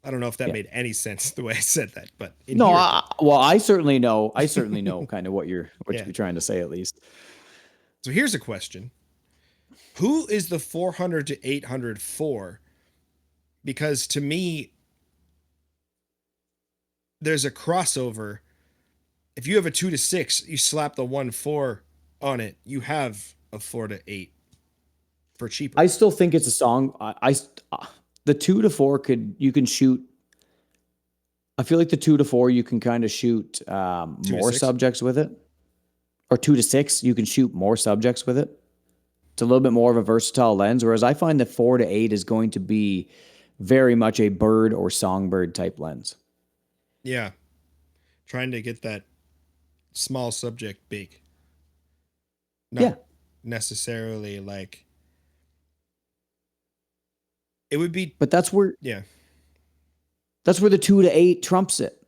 I don't know if that Yeah. made any sense the way I said that, but in No, here it did. well, I certainly know. I certainly know kind of what Yeah. you're trying to say at least. So here's a question. Who is the 400 to 800 for? Because to me, there's a crossover. If you have a 2 to 6, you slap the 1 4 on it, you have a 4 to 8 for cheaper. I still think it's a song. The 2 to 4 you can shoot. I feel like the 2 to 4 you can kind of shoot 2 to more 6? subjects with it, or 2 to 6 you can shoot more subjects with it. It's a little bit more of a versatile lens, whereas I find the 4 to 8 is going to be very much a bird or songbird type lens. Yeah. Trying to get that small subject big. Not Yeah, necessarily like it would be. but Yeah. that's where the 2 to 8 trumps it.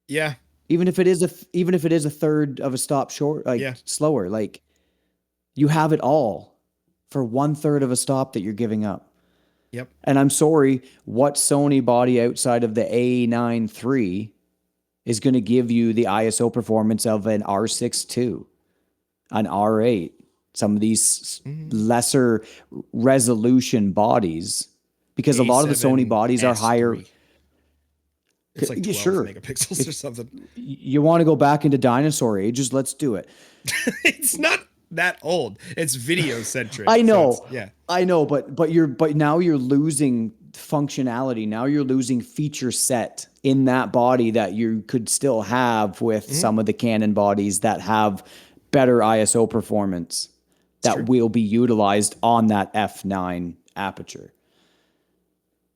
Yeah. Even if it is a third of a stop short, like Yeah. slower, like you have it all for 1/3 of a stop that you're giving up. Yep. And I'm sorry, what Sony body outside of the A9 III is going to give you the ISO performance of an R6 II, an R8, some of these lesser resolution bodies, because a lot of the Sony bodies are higher. A7S3. It's like 12 Sure. megapixels or something. You want to go back into dinosaur ages? Let's do it. It's not that old. It's video centric. I know. So yeah. I know, but now you're losing functionality. Now you're losing feature set in that body that you could still have with some of the Canon bodies that have better ISO performance that will be utilized on that f9 aperture.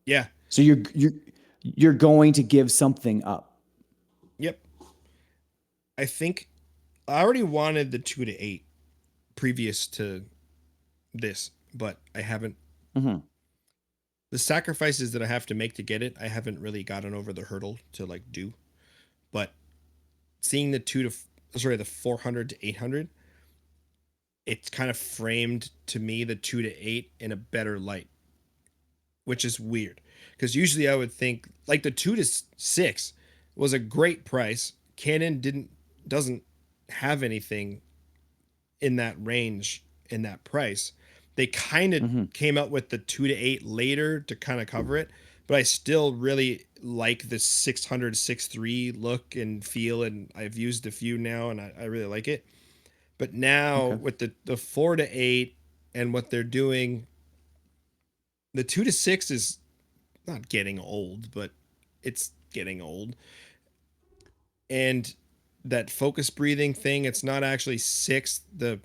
Yeah. So you're going to give something up. Yep. I think I already wanted the 2 to 8 previous to this, but I haven't. The sacrifices that I have to make to get it, I haven't really gotten over the hurdle to like do. But seeing the the 400 to 800, it's kind of framed to me the 2 to 8 in a better light, which is weird because usually I would think like the 2 to 6 was a great price. Canon doesn't have anything in that range in that price. They kind of came out with the 2 to 8 later to kind of cover it, but I still really like the 600 6.3 look and feel, and I've used a few now and I really like it. But now with the 4 to 8 and what they're doing, the 2 to 6 is not getting old, but it's getting old. And that focus breathing thing, it's not actually 6. The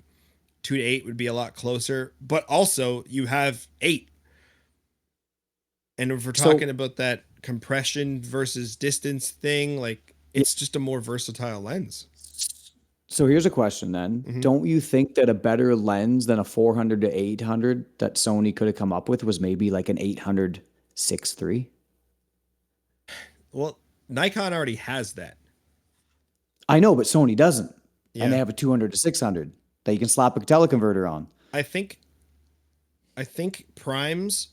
2 to 8 would be a lot closer, but also you have 8. And if we're talking about that compression versus distance thing, like it's just a more versatile lens. So here's a question then. Don't you think that a better lens than a 400 to 800 that Sony could have come up with was maybe like an 800 6.3? Well, Nikon already has that. I know, but Sony doesn't. Yeah. And they have a 200 to 600 that you can slap a teleconverter on. I think primes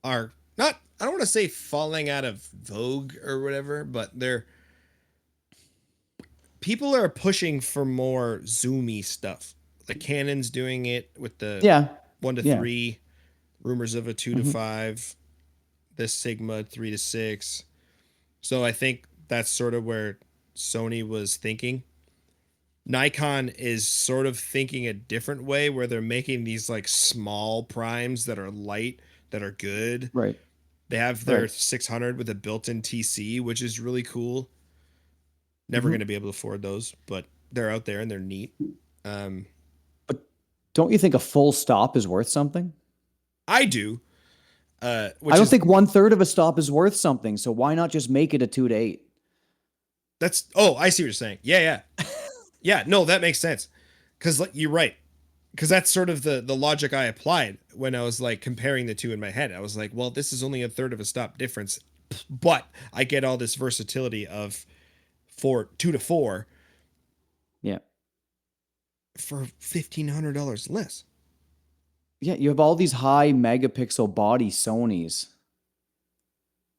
are not, I don't want to say falling out of vogue or whatever, but people are pushing for more zoomy stuff. The Canon's doing it with the 1 to 3, rumors of a 2 to 5, this Sigma 3 to 6. So I think that's sort of where Sony was thinking. Nikon is sort of thinking a different way where they're making these like small primes that are light, that are good. Right. They have their 600 with a built-in TC, which is really cool. Never going to be able to afford those, but they're out there and they're neat. But don't you think a full stop is worth something? I do. I don't think 1/3 of a stop is worth something. So why not just make it a 2 to 8? I see what you're saying. Yeah. Yeah, no, that makes sense. Because you're right. Because that's sort of the logic I applied when I was like comparing the two in my head. I was like, well, this is only 1/3 of a stop difference, but I get all this versatility of 2 to 4. Yeah. For $1,500 less. Yeah, you have all these high megapixel body Sonys,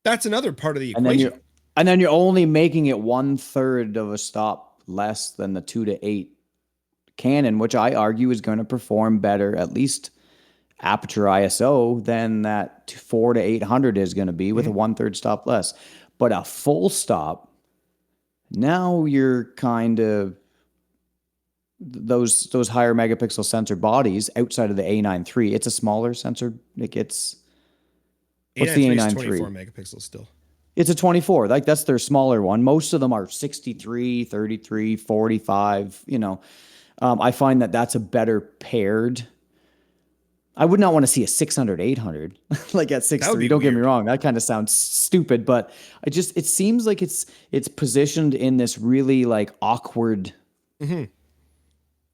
That's another part of the and then equation. you're only making it 1/3 of a stop less than the 2 to 8 Canon, which I argue is going to perform better, at least aperture ISO, than that 4 to 800 is going to be with a 1/3 stop less. But a full stop, now you're kind of those higher megapixel sensor bodies outside of the A9 III. It's a smaller sensor. It gets what's the A9 III is A9 24 III? megapixels still. It's a 24. Like that's their smaller one. Most of them are 63, 33, 45. I find that that's a better paired. I would not want to see a 600, 800 like at That would 6.3. be Don't get me weird. wrong. That kind of sounds stupid, but it seems like it's positioned in this really like awkward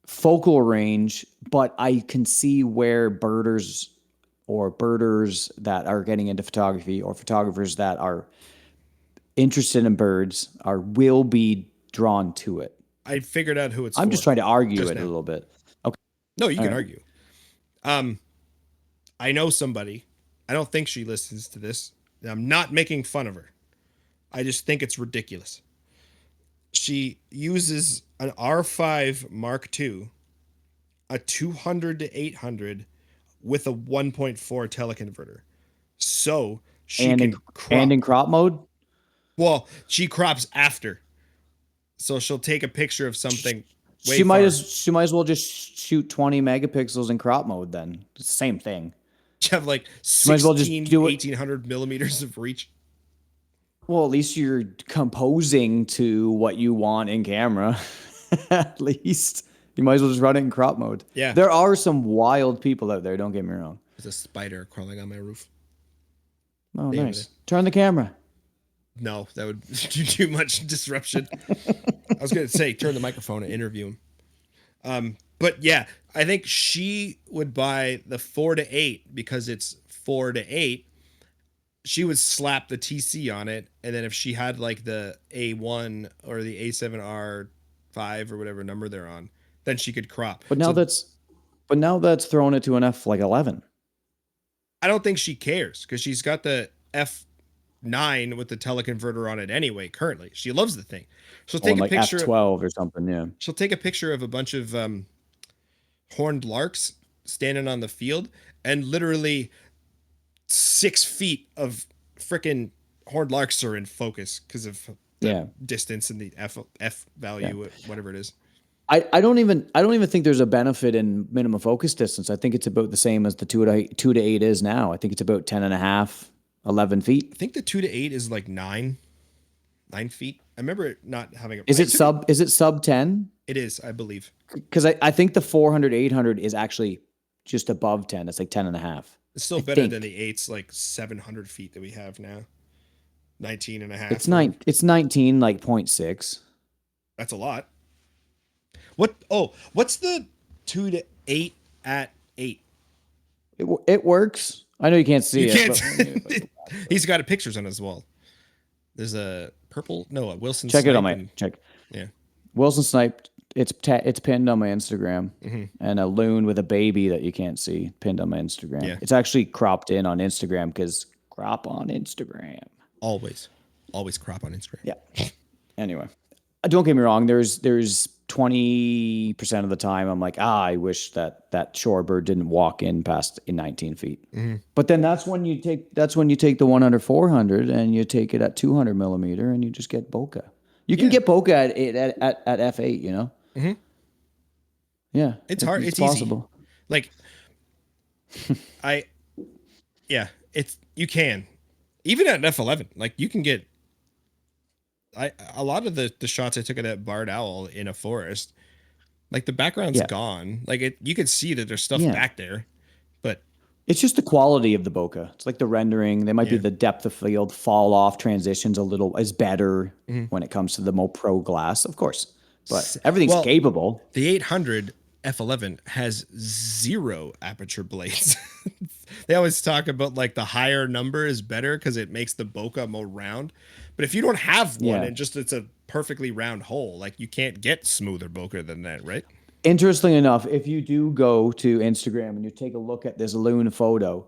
focal range, but I can see where birders or birders that are getting into photography or photographers that are interested in birds will be drawn to it. I figured out who it's I'm just for trying to argue just it a now. little bit. Okay. No, you All can right. argue. Um, I know somebody. I don't think she listens to this. I'm not making fun of her. I just think it's ridiculous. She uses an R5 Mark II, a 200 to 800 with a 1.4 teleconverter. So she And in can crop. crop mode, Well, she crops after. So she'll take a picture of something way she might as well just shoot 20 megapixels in crop mode then. It's the same thing. You have like She might as well just 16, do it. 1800 millimeters of reach. Well, at least you're composing to what you want in camera. At least you might as well just run it in crop mode. Yeah. There are some wild people out there. Don't get me wrong. There's a spider crawling on my roof. Oh, Damn nice. it. Turn the camera. No, that would do too much disruption. I was going to say, turn the microphone and interview him. But yeah, I think she would buy the 4 to 8 because it's 4 to 8. She would slap the TC on it. And then if she had like the A1 or the A7R5 or whatever number they're on, then she could crop. But now that's throwing it to an F like 11. I don't think she cares because she's got the F9 with the teleconverter on it anyway. Currently, she loves the thing. She'll take a picture. F12 or something. Yeah. She'll take a picture of a bunch of horned larks standing on the field, and literally 6 feet of freaking horned larks are in focus because of the distance and the F value, whatever it is. I don't even think there's a benefit in minimum focus distance. I think it's about the same as the 2 to 8 is now. I think it's about 10 and a half, 11 feet. I think the 2 to 8 is like 9 feet. I remember it not having a. Is it sub 10? It is, I believe. Because I think the 400, 800 is actually just above 10. It's like 10 and a half. It's still better than the 8's like 700 feet that we have now. 19 and a half. It's 19, like 0.6. That's a lot. What's the 2 to 8 at 8? It works. I know you can't see it. He's got pictures on his wall. There's a Wilson. Check it on my check. Yeah. Wilson Snipe. It's pinned on my Instagram, and a loon with a baby that you can't see pinned on my Instagram. Yeah. It's actually cropped in on Instagram because crop on Instagram. Always crop on Instagram. Yeah. Anyway, don't get me wrong. There's 20% of the time I'm like, I wish that shorebird didn't walk in past 19 feet. But then that's when you take the 100, 400 and you take it at 200 millimeter and you just get bokeh. You can get bokeh at f8, you know? Yeah. It's hard. It's possible. Easy. Like, you can. Even at an F11, like you can get a lot of the shots I took of that barred owl in a forest, like the background's gone. Like you could see that there's stuff back there, but it's just the quality of the bokeh. It's like the rendering. They might be the depth of field, fall off transitions is better when it comes to the more pro glass, of course. But everything's capable. The 800 F11 has 0 aperture blades. They always talk about like the higher number is better because it makes the bokeh more round. But if you don't have one and just it's a perfectly round hole, like you can't get smoother bokeh than that, right? Interestingly enough, if you do go to Instagram and you take a look at this loon photo,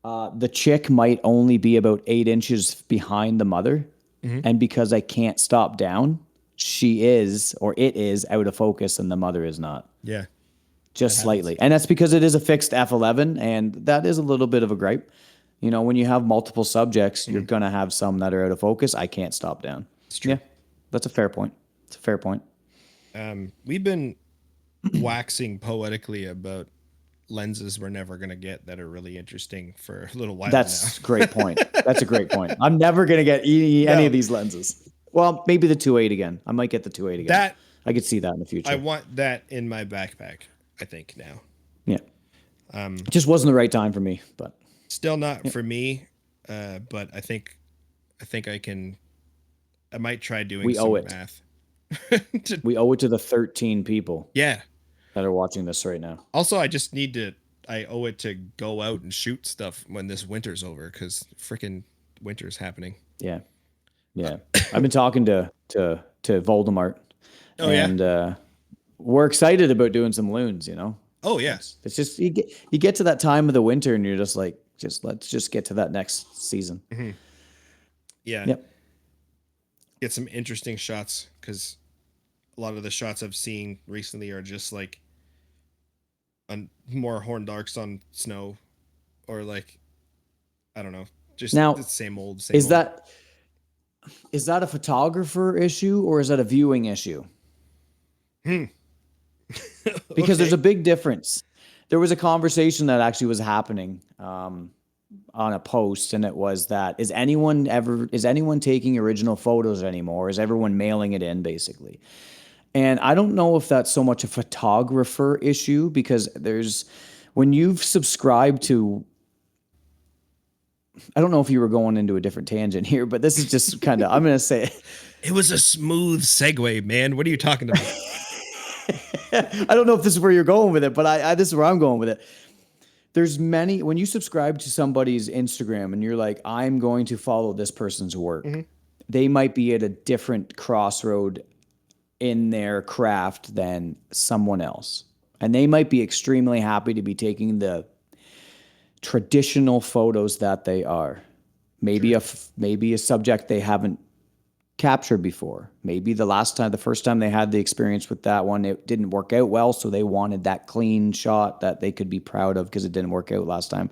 the chick might only be about 8 inches behind the mother. Mm-hmm. And because I can't stop down, she is, or it is, out of focus and the mother is not. Yeah. Just slightly. And that's because it is a fixed f11, and that is a little bit of a gripe. You know, when you have multiple subjects, you're going to have some that are out of focus. I can't stop down. It's true. Yeah, that's a fair point. It's a fair point. We've been waxing poetically about lenses we're never going to get that are really interesting for a little while That's now. a great point. That's a great point. I'm never going to get any of these lenses. Well, maybe the 2.8 again. I might get the 2.8 again. I could see that in the future. I want that in my backpack, I think, now. Yeah. Just wasn't the right time for me, but still not for me. But I think I might try doing some math. We owe it to the 13 people. Yeah. That are watching this right now. Also, I owe it to go out and shoot stuff when this winter's over, because freaking winter's happening. Yeah. Yeah. I've been talking to Voldemort. Oh, and we're excited about doing some loons, you know? Oh, yeah. It's just, you get to that time of the winter and you're just like, let's just get to that next season. Mm-hmm. Yeah. Yep. Get some interesting shots, because a lot of the shots I've seen recently are just like more horn darks on snow, or like, I don't know, just now, the same old. Is that a photographer issue or is that a viewing issue? Because there's a big difference. There was a conversation that actually was happening on a post, and it was that is anyone taking original photos anymore? Is everyone mailing it in, basically? And I don't know if that's so much a photographer issue, because when you've subscribed to, I don't know if you were going into a different tangent here, but this is just kind of, I'm going to say it was a smooth segue, man. What are you talking about? I don't know if this is where you're going with it, but this is where I'm going with it. There's when you subscribe to somebody's Instagram and you're like, I'm going to follow this person's work, they might be at a different crossroad in their craft than someone else. And they might be extremely happy to be taking the traditional photos that they are. Maybe a subject they haven't captured before. Maybe the first time they had the experience with that one, it didn't work out well, so they wanted that clean shot that they could be proud of because it didn't work out last time.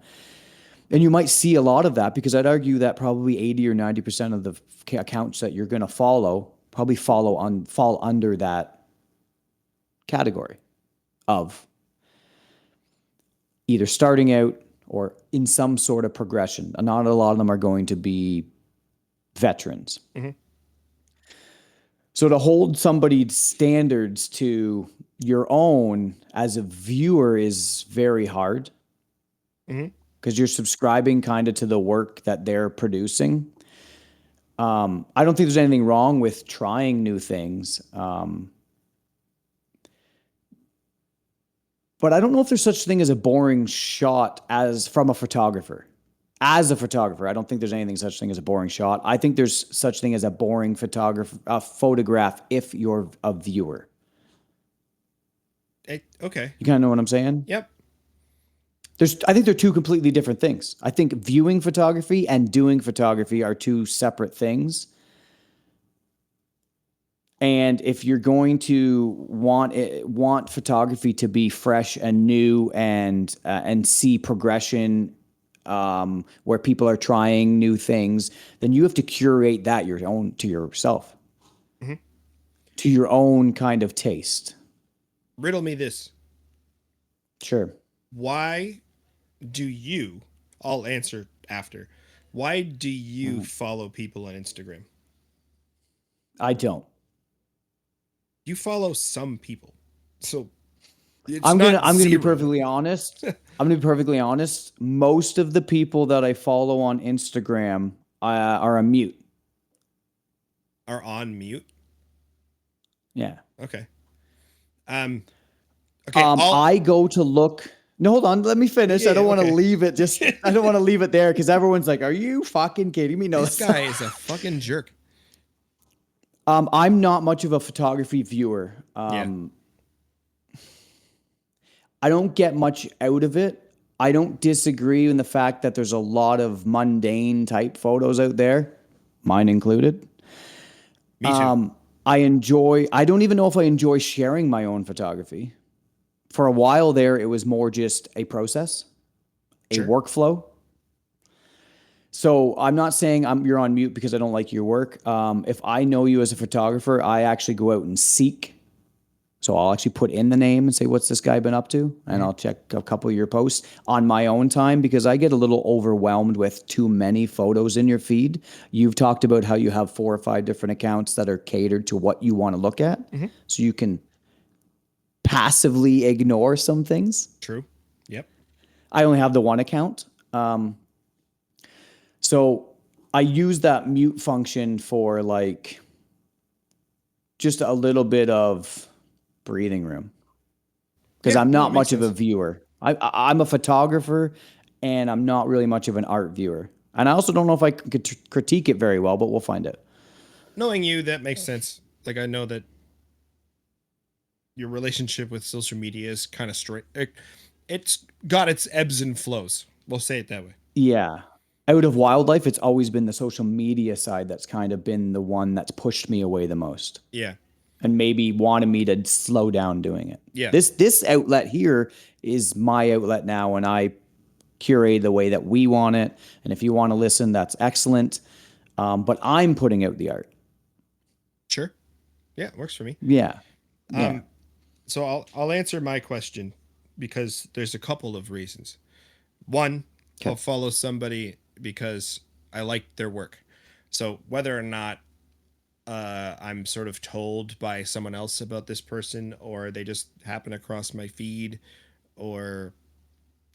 And you might see a lot of that, because I'd argue that probably 80 or 90% of the accounts that you're going to follow probably fall under that category of either starting out or in some sort of progression. Not a lot of them are going to be veterans. Mm-hmm. So to hold somebody's standards to your own as a viewer is very hard, because you're subscribing kind of to the work that they're producing. I don't think there's anything wrong with trying new things. But I don't know if there's such thing as a boring shot from a photographer. As a photographer, I don't think there's anything such thing as a boring shot. I think there's such thing as a boring photograph if you're a viewer. Okay. You kind of know what I'm saying? Yep. I think they're two completely different things. I think viewing photography and doing photography are two separate things. And if you're going to want photography to be fresh and new and see progression, where people are trying new things, then you have to curate that to yourself, to your own kind of taste. Riddle me this. Sure. Why do you? I'll answer after. Why do you follow people on Instagram? I don't. You follow some people, so I'm gonna be perfectly honest. I'm gonna be perfectly honest. Most of the people that I follow on Instagram are on mute. Are on mute? Yeah. Okay. Okay. I go to look. No, hold on. Let me finish. Yeah, I don't want to leave it. I don't want to leave it there, because everyone's like, "Are you fucking kidding me?" No, this guy is a fucking jerk. I'm not much of a photography viewer. I don't get much out of it. I don't disagree in the fact that there's a lot of mundane type photos out there, mine included. Me too. I don't even know if I enjoy sharing my own photography. For a while there, it was more just a process, a Sure. workflow. So I'm not saying you're on mute because I don't like your work. If I know you as a photographer, I actually go out and seek. So I'll actually put in the name and say, what's this guy been up to? And I'll check a couple of your posts on my own time because I get a little overwhelmed with too many photos in your feed. You've talked about how you have 4 or 5 different accounts that are catered to what you want to look at. Mm-hmm. So you can passively ignore some things. True. Yep. I only have the one account. So I use that mute function for like just a little bit of breathing room because Yeah, I'm no, not it makes much of a sense. viewer. I'm a photographer and I'm not really much of an art viewer. And I also don't know if I can critique it very well, but we'll find out. Knowing you, that makes sense. Like I know that your relationship with social media is kind of straight. It's got its ebbs and flows. We'll say it that way. Yeah. Out of wildlife, it's always been the social media side that's kind of been the one that's pushed me away the most Yeah. and maybe wanted me to slow down doing it. Yeah. This outlet here is my outlet now, and I curate the way that we want it. And if you want to listen, that's excellent. But I'm putting out the art. Sure. Yeah, it works for me. Yeah. Yeah. So I'll answer my question because there's a couple of reasons. One, Okay. I'll follow somebody because I like their work. So whether or not I'm sort of told by someone else about this person, or they just happen across my feed, or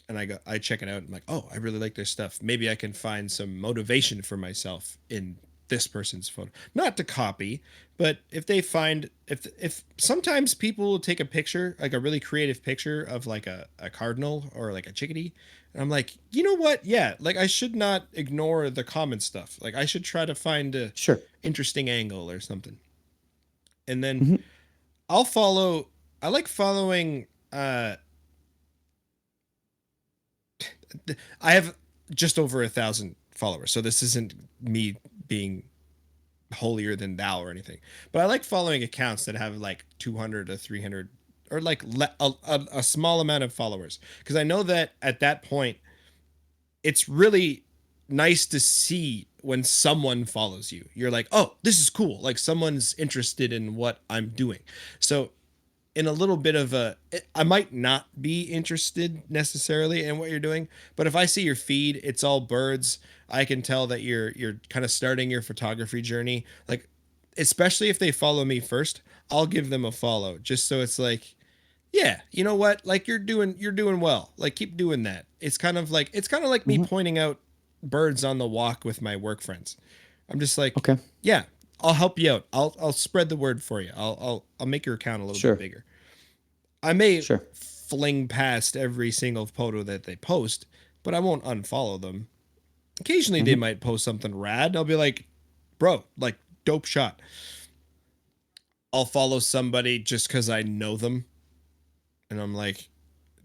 and I check it out and I'm like, oh, I really like their stuff. Maybe I can find some motivation for myself in this person's photo. Not to copy, but if they find if sometimes people will take a picture, like a really creative picture of like a cardinal or like a chickadee, and I'm like, you know what? Yeah, like I should not ignore the common stuff. Like I should try to find a Sure. interesting angle or something. And then Mm-hmm. I'll follow I like following I have just over 1,000 followers, so this isn't me being holier than thou or anything. But I like following accounts that have like 200 to 300 or like a small amount of followers because I know that at that point it's really nice to see when someone follows you. You're like, oh, this is cool. Like someone's interested in what I'm doing. So in a little bit of I might not be interested necessarily in what you're doing, but if I see your feed, it's all birds. I can tell that you're kind of starting your photography journey. Like, especially if they follow me first, I'll give them a follow just so it's like, yeah, you know what? Like you're doing well. Like keep doing that. It's kind of like me Mm-hmm. pointing out birds on the walk with my work friends. I'm just like, Okay. yeah, I'll help you out. I'll spread the word for you. I'll make your account a little bit Sure. bigger. I may Sure. fling past every single photo that they post, but I won't unfollow them. Occasionally they Mm-hmm. might post something rad. I'll be like, bro, like dope shot. I'll follow somebody just because I know them, and I'm like,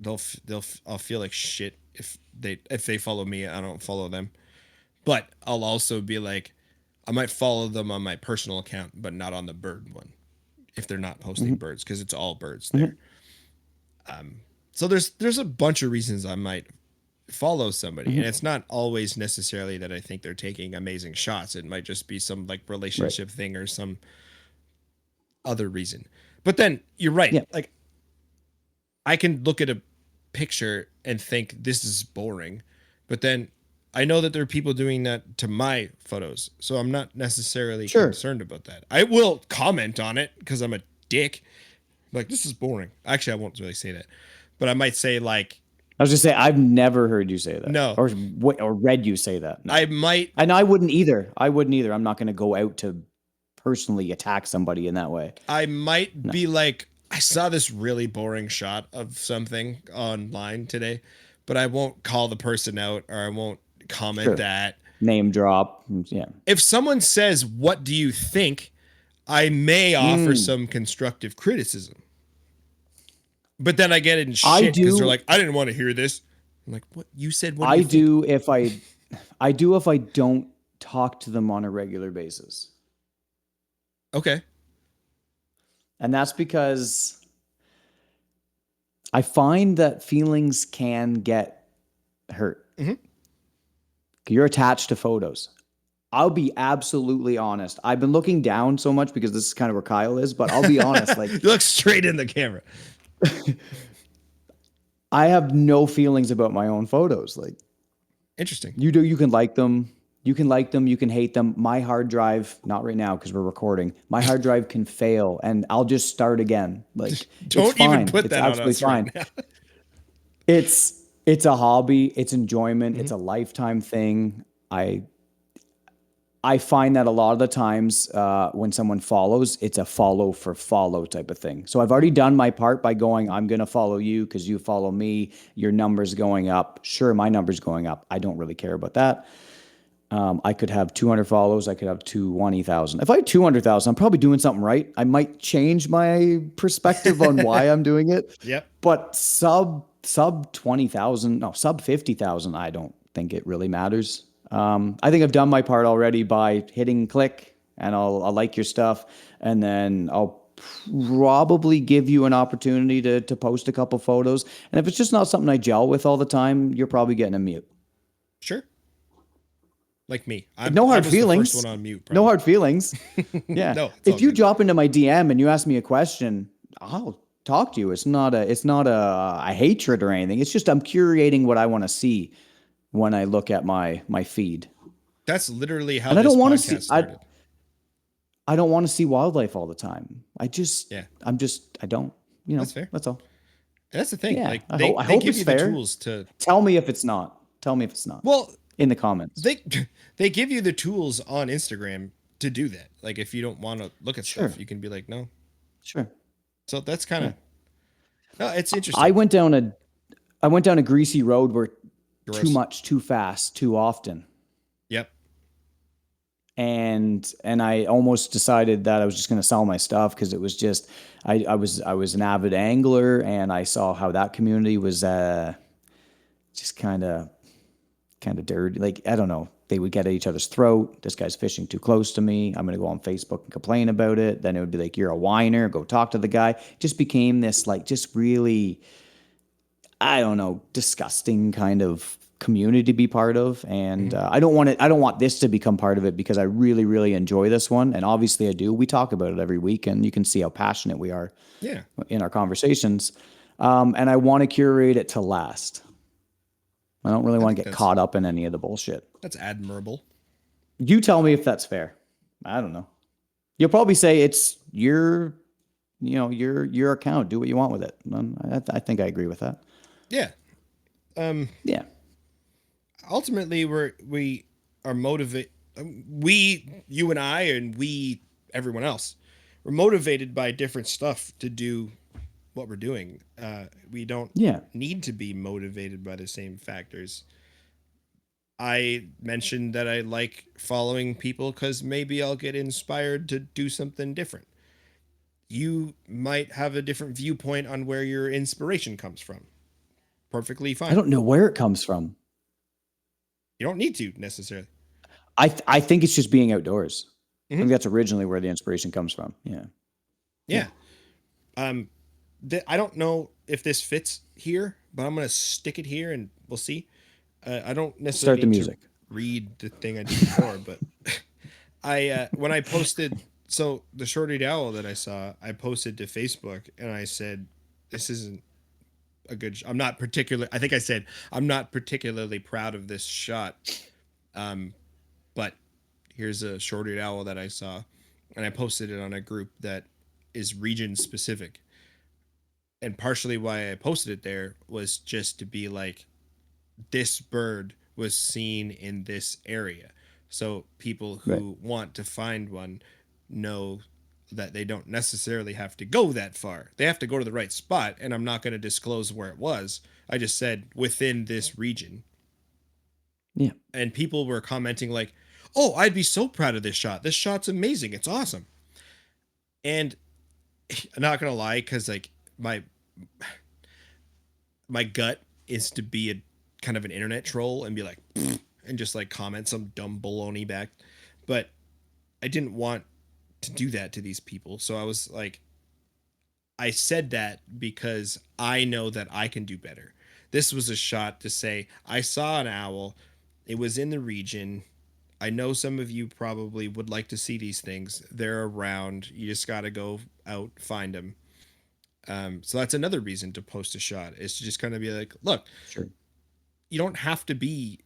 I'll feel like shit if they follow me. I don't follow them, but I'll also be like, I might follow them on my personal account, but not on the bird one if they're not posting Mm-hmm. birds because it's all birds Mm-hmm. there. So there's a bunch of reasons I might follow somebody, Mm-hmm. and it's not always necessarily that I think they're taking amazing shots. It might just be some like Right. relationship thing or some other reason. But then you're right. Yeah. Like I can look at a picture and think this is boring, but then I know that there are people doing that to my photos, so I'm not necessarily Sure. concerned about that. I will comment on it because I'm a dick. Like this is boring. Actually, I won't really say that, but I might say like I was just say I've never heard you say that, no. or read you say that. No, I might and I wouldn't either. I wouldn't either. I'm not going to go out to personally attack somebody in that way. I might No. be like, I saw this really boring shot of something online today, but I won't call the person out or I won't comment Sure. that. Name drop. Yeah. If someone says, what do you think? I may offer Mm. some constructive criticism. But then I get in I shit because they're do like, I didn't want to hear this. I'm like, what? You said, what do I you think? do if I don't talk to them on a regular basis. Okay. And that's because I find that feelings can get hurt. Mm-hmm. You're attached to photos. I'll be absolutely honest. I've been looking down so much because this is kind of where Kyle is, but I'll be honest. Like, You look straight in the camera. I have no feelings about my own photos. Like, Interesting. you can like them. You can like them. You can hate them. My hard drive, not right now because we're recording. My hard drive can fail, and I'll just start again. Like, it's Don't even fine. put It's that on absolutely us right fine. now. It's a hobby. It's enjoyment. Mm-hmm. It's a lifetime thing. I find that a lot of the times when someone follows, it's a follow for follow type of thing. So I've already done my part by going, I'm going to follow you because you follow me. Your number's going up. Sure, my number's going up. I don't really care about that. I could have 200 follows. I could have 20,000. If I had 200,000, I'm probably doing something right. I might change my perspective on why I'm doing it. Yep. But sub 20,000, no, sub 50,000, I don't think it really matters. I think I've done my part already by hitting click, and I'll like your stuff, and then I'll probably give you an opportunity to post a couple photos. And if it's just not something I gel with all the time, you're probably getting a mute. Sure. Like me. No I hard was the first feelings. one on mute, No probably. hard feelings. Yeah. No, it's all If you good. drop into my DM and you ask me a question, I'll talk to you. It's not a hatred or anything. It's just I'm curating what I want to see when I look at my feed. That's literally how And I this don't want to podcast see started. I don't want to see wildlife all the time. Yeah, I don't, that's fair. that's all. And that's the thing. Yeah. Like I they hope give it's you the fair. tools to. Tell me if it's not. Tell me if it's not Well, in the comments. they they give you the tools on Instagram to do that. Like if you don't want to look at Sure. stuff, you can be like, no. Sure. So that's kind Yeah. of no. It's I interesting. went down a I went down a greasy road where too Gross. much, too fast, too often. Yep. And I almost decided that I was just going to sell my stuff because it was just I was an avid angler, and I saw how that community was just kind of dirty. Like, I don't know. They would get at each other's throat. This guy's fishing too close to me. I'm going to go on Facebook and complain about it. Then it would be like, you're a whiner. Go talk to the guy. It just became this like just really, I don't know, disgusting kind of community to be part of. And I don't want it. I don't want this to become part of it because I really, really enjoy this one. And obviously I do. We talk about it every week, and you can see how passionate we are Yeah. in our conversations. And I want to curate it to last. I don't really want to get caught up in any of the bullshit. That's admirable. You tell me if that's fair. I don't know. You'll probably say it's your account. Do what you want with it. I think I agree with that. Yeah. Yeah. Ultimately, we are motivated. You and I, and everyone else, we're motivated by different stuff to do what we're doing. We don't need to be motivated by the same factors. I mentioned that I like following people because maybe I'll get inspired to do something different. You might have a different viewpoint on where your inspiration comes from. Perfectly fine. I don't know where it comes from. You don't need to necessarily. I think it's just being outdoors. I think that's originally where the inspiration comes from. Yeah. Yeah. I don't know if this fits here, but I'm gonna stick it here, and we'll see. I don't necessarily Start the music. Read the thing I did before, but I when I posted the short-eared owl that I saw, I posted to Facebook, and I said, "This isn't a good. I'm not particular. I think I said I'm not particularly proud of this shot, but here's a short-eared owl that I saw, and I posted it on a group that is region specific." And partially why I posted it there was just to be like, this bird was seen in this area. So people who want to find one know that they don't necessarily have to go that far. They have to go to the right spot, and I'm not going to disclose where it was. I just said within this region. Yeah. And people were commenting like, "Oh, I'd be so proud of this shot. This shot's amazing. It's awesome." And I'm not going to lie, because like my gut is to be a kind of an internet troll and be like, and just like comment some dumb baloney back. But I didn't want to do that to these people. So I was like, I said that because I know that I can do better. This was a shot to say, I saw an owl. It was in the region. I know some of you probably would like to see these things. They're around. You just got to go out, find them. So that's another reason to post a shot, is to just kind of be like, look, Sure. you don't have to be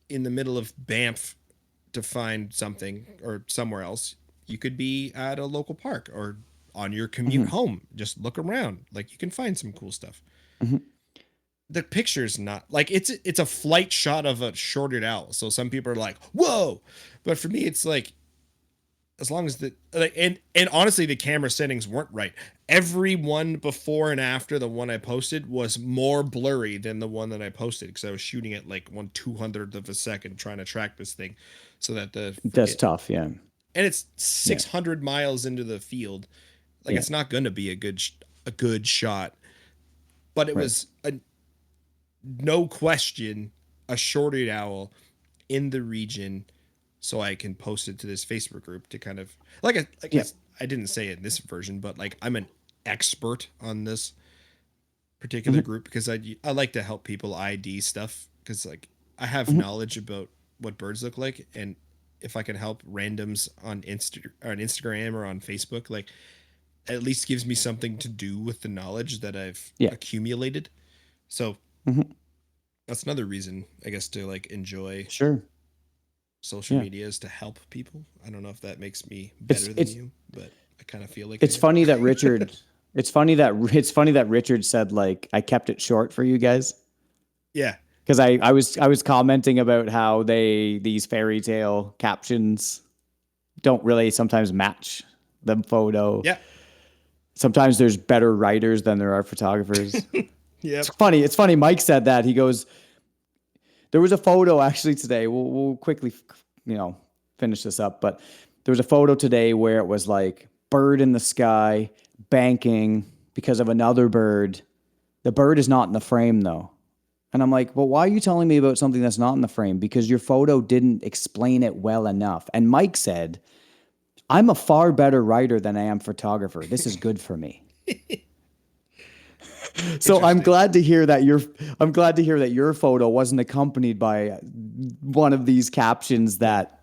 in the middle of Banff to find something or somewhere else. You could be at a local park or on your commute home. Just look around. Like, you can find some cool stuff. The picture's not like it's a flight shot of a shorted owl. So some people are like, whoa. But for me, it's like, as long as the like, and honestly, the camera settings weren't right. Every one before and after the one I posted was more blurry than the one that I posted, because I was shooting at like 1/200th of a second trying to track this thing, so that That's tough, yeah. And it's 600 miles into the field, like it's not gonna be a good shot. But it was no question a shorted owl in the region, so I can post it to this Facebook group to kind of I didn't say it in this version, but like, I'm an expert on this particular group because I like to help people ID stuff, because like, I have knowledge about what birds look like, and if I can help randoms on Instagram or on Facebook, like, at least gives me something to do with the knowledge that I've accumulated. So that's another reason, I guess, to like enjoy social media, is to help people. I don't know if that makes me better than you, but I kind of feel like it's funny that Richard. It's funny that Richard said, like, I kept it short for you guys. Yeah, because I was commenting about how these fairy tale captions don't really sometimes match the photo. Yeah. Sometimes there's better writers than there are photographers. Yeah. It's funny. Mike said that. He goes, there was a photo actually today. We'll quickly, finish this up. But there was a photo today where it was like bird in the sky, banking because of another bird. The bird is not in the frame though. And I'm like, well, why are you telling me about something that's not in the frame? Because your photo didn't explain it well enough. And Mike said, I'm a far better writer than I am photographer. This is good for me. So I'm glad to hear that your photo wasn't accompanied by one of these captions that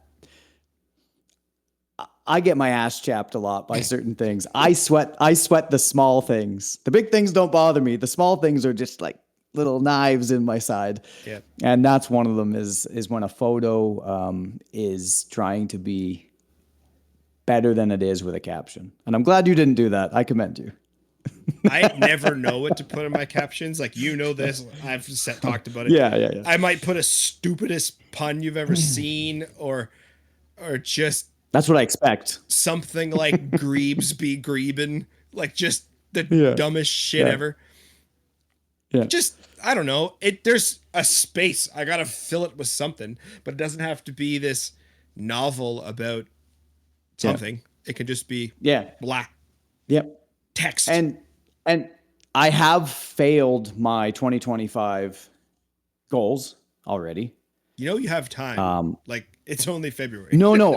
I get my ass chapped a lot by certain things. I sweat the small things. The big things don't bother me. The small things are just like little knives in my side. Yeah. And that's one of them is when a photo is trying to be better than it is with a caption. And I'm glad you didn't do that. I commend you. I never know what to put in my captions. Like, this. I've talked about it. Yeah. I might put a stupidest pun you've ever seen, or just... That's what I expect. Something like Grebes be Greben. Like, just the dumbest shit ever. Yeah. Just, I don't know. There's a space. I gotta fill it with something. But it doesn't have to be this novel about something. It could just be blah. Yep. Text. And I have failed my 2025 goals already. You have time. Like, it's only February. No.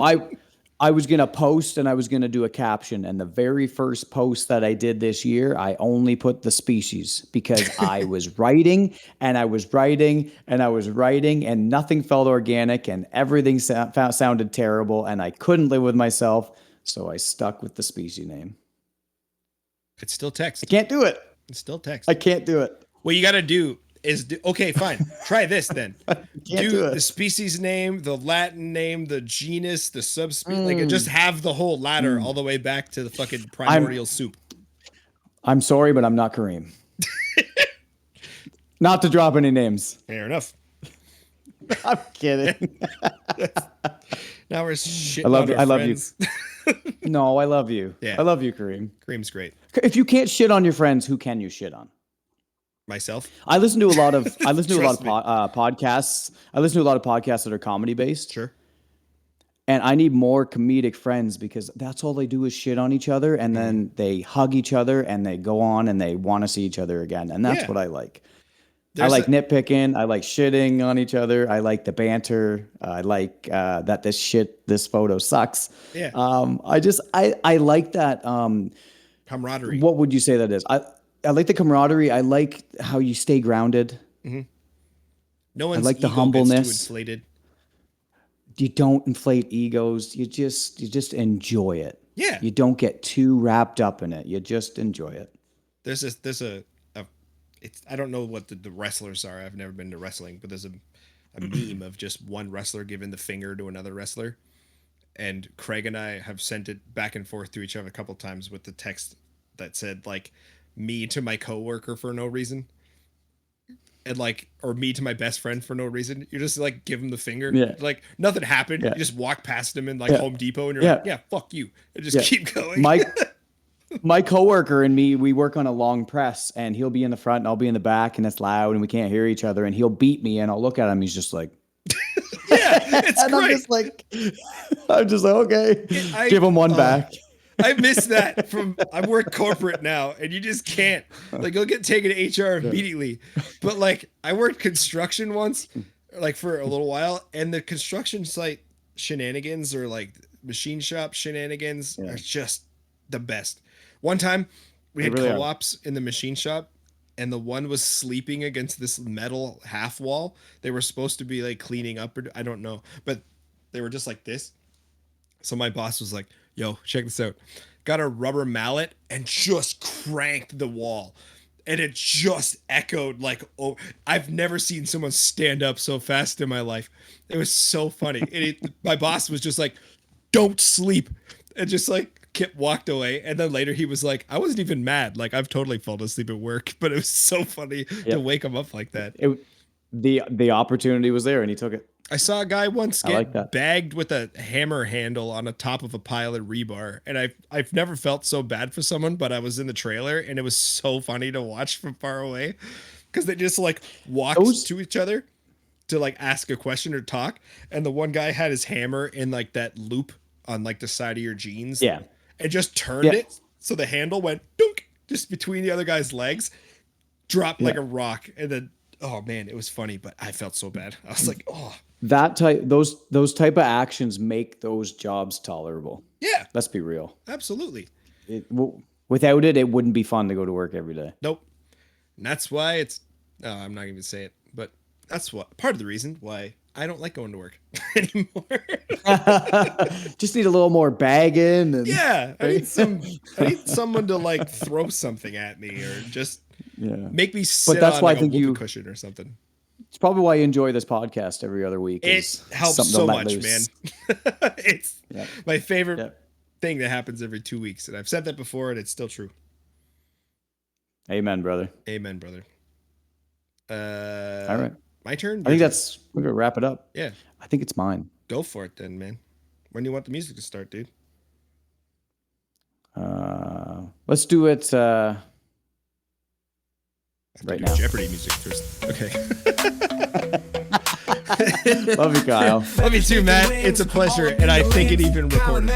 I was going to post and I was going to do a caption. And the very first post that I did this year, I only put the species because I was writing and I was writing and I was writing and nothing felt organic and everything sounded terrible and I couldn't live with myself. So I stuck with the species name. It's still text. I can't do it. It's still text. I can't do it. What you got to do is okay, fine. Try this then. do the species name, the Latin name, the genus, the subspecies. Like, just have the whole ladder all the way back to the fucking primordial soup. I'm sorry, but I'm not Kareem. Not to drop any names. Fair enough. I'm kidding. Now we're shitting on our I love friends. you. No, I love you. Yeah. I love you, Kareem. Kareem's great. If you can't shit on your friends, who can you shit on? Myself. I listen to a lot of podcasts. I listen to a lot of podcasts that are comedy based. Sure. And I need more comedic friends because that's all they do is shit on each other, and then they hug each other and they go on and they want to see each other again, and that's what I like. I like nitpicking. I like shitting on each other. I like the banter. I like that this photo sucks. Yeah. I like that. Camaraderie. What would you say that is? I like the camaraderie. I like how you stay grounded. Mm-hmm. No one's I like the ego humbleness. gets too inflated. You don't inflate egos. You just enjoy it. Yeah. You don't get too wrapped up in it. You just enjoy it. There's a it's, I don't know what the wrestlers are. I've never been to wrestling, but there's a meme of just one wrestler giving the finger to another wrestler. And Craig and I have sent it back and forth to each other a couple times with the text that said like me to my coworker for no reason. And like, or me to my best friend for no reason. You just like give him the finger. Yeah. Like nothing happened. Yeah. You just walk past him in like Home Depot and you're like, yeah, fuck you. And just keep going. My coworker and me, we work on a long press, and he'll be in the front and I'll be in the back, and it's loud and we can't hear each other, and he'll beat me and I'll look at him. He's just like, yeah, it's and great. I'm just like, okay, give him one back. I miss that I work corporate now, and you just can't like you'll get taken to HR immediately. But like I worked construction once, like for a little while, and the construction site shenanigans or like machine shop shenanigans are just the best. One time we had co-ops in the machine shop, and the one was sleeping against this metal half wall. They were supposed to be like cleaning up, or I don't know, but they were just like this. So my boss was like, yo, check this out. Got a rubber mallet and just cranked the wall. And it just echoed like, oh, I've never seen someone stand up so fast in my life. It was so funny. My boss was just like, don't sleep. And just like walked away. And then later he was like, I wasn't even mad. Like I've totally fallen asleep at work, but it was so funny to wake him up like that. The opportunity was there and he took it. I saw a guy once get bagged with a hammer handle on the top of a pile of rebar. And I've never felt so bad for someone, but I was in the trailer and it was so funny to watch from far away because they just like walked to each other to like ask a question or talk. And the one guy had his hammer in like that loop on like the side of your jeans. Yeah. And just turned it. So the handle went dunk just between the other guy's legs, dropped like a rock. And then, oh man, it was funny, but I felt so bad. I was like, oh. Those type of actions make those jobs tolerable. Yeah. Let's be real. Absolutely. Without it, it wouldn't be fun to go to work every day. Nope. And that's why I'm not going to say it, but that's part of the reason why I don't like going to work anymore. Just need a little more bagging. And, yeah. I need someone to like throw something at me or just make me sit on like a whoopee cushion or something. It's probably why you enjoy this podcast every other week. It helps so much, man. It's my favorite thing that happens every 2 weeks. And I've said that before and it's still true. Amen, brother. Amen, brother. All right. My turn? I think we're going to wrap it up. Yeah. I think it's mine. Go for it then, man. When do you want the music to start, dude? Let's do it right now. Jeopardy music first. Okay. Love you, Kyle. Love you too, Matt. It's a pleasure, and I think it even recorded.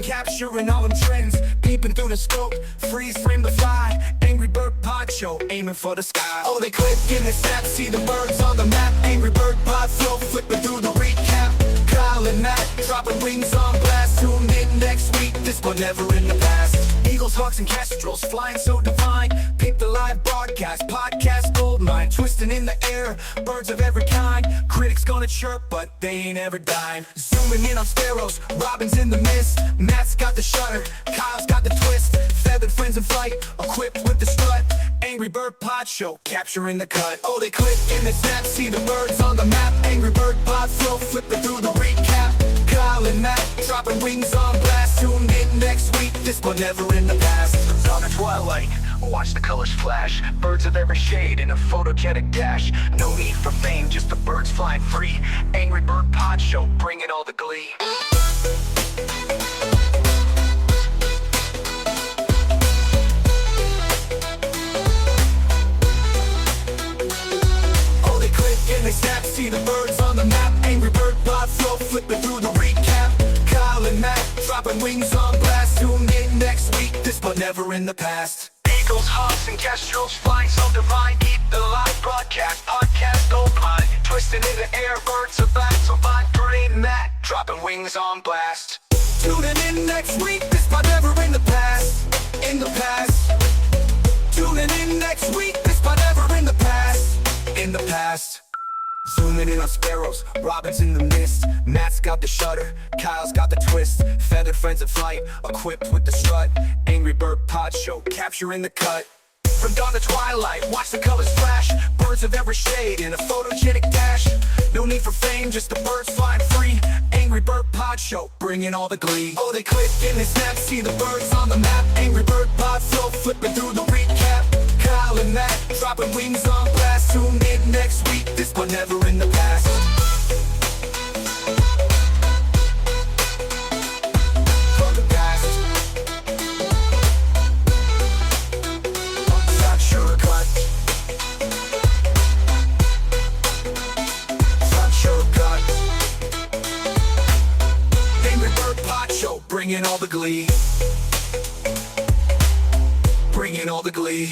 Capturing all them trends, peeping through the scope, freeze frame the fly. Angry Bird Pod Show, aiming for the sky. Oh, they click in the snap, see the birds on the map. Angry Bird Pod Flow, flipping through the recap. Kyle and Matt, dropping wings on blast. Tune in next week, this one never in the past. Eagles, hawks, and kestrels, flying so divine. Peep the live broadcast, podcast goldmine. Twisting in the air, birds of every kind. Critics gonna chirp, but they ain't ever dying. Zooming in on sparrows, robins in the mist. Matt's got the shutter, Kyle's got the twist. Feathered friends in flight, equipped with the strut. Angry Bird Pod Show, capturing the cut. Oh, they click in the snap, see the birds on the map. Angry Bird Pod Flow, flipping through the recap. Kyle and Matt, dropping wings on blast. Tune in next week, this one never in the past. On the twilight, watch the colors flash. Birds of every shade in a photogenic dash. No need for fame, just the birds flying free. Angry Bird Pod Show, bringing all the glee. Oh, they click and they snap, see the birds on the map. Angry Bird Pod Flow, flipping through the recap. Kyle and Matt, dropping wings on blast. Tune in next week, this but never in the past. Eagles, hawks, and kestrels, flying so divine. Keep the live broadcast, twisting in the air, birds are back to vibrating that, dropping wings on blast. Tuning in next week, this spot never in the past. In the past. Tuning in next week, this spot never in the past. In the past. Zooming in on sparrows, robins in the mist. Matt's got the shutter, Kyle's got the twist. Feathered friends in flight, equipped with the strut. Angry Bird Pod Show, capturing the cut. From dawn to twilight, watch the colors flash. Birds of every shade in a photogenic dash. No need for fame, just the birds flying free. Angry Bird Pod Show, bringing all the glee. Oh, they click and they snap, see the birds on the map. Angry Bird Pod Flow, flipping through the recap. Kyle and Matt, dropping wings on blast. Tune in next week, this one never in the past. From the past. Not shortcut. Not shortcut. Angry Bird Pod Show, bringing all the glee. Bringing all the glee.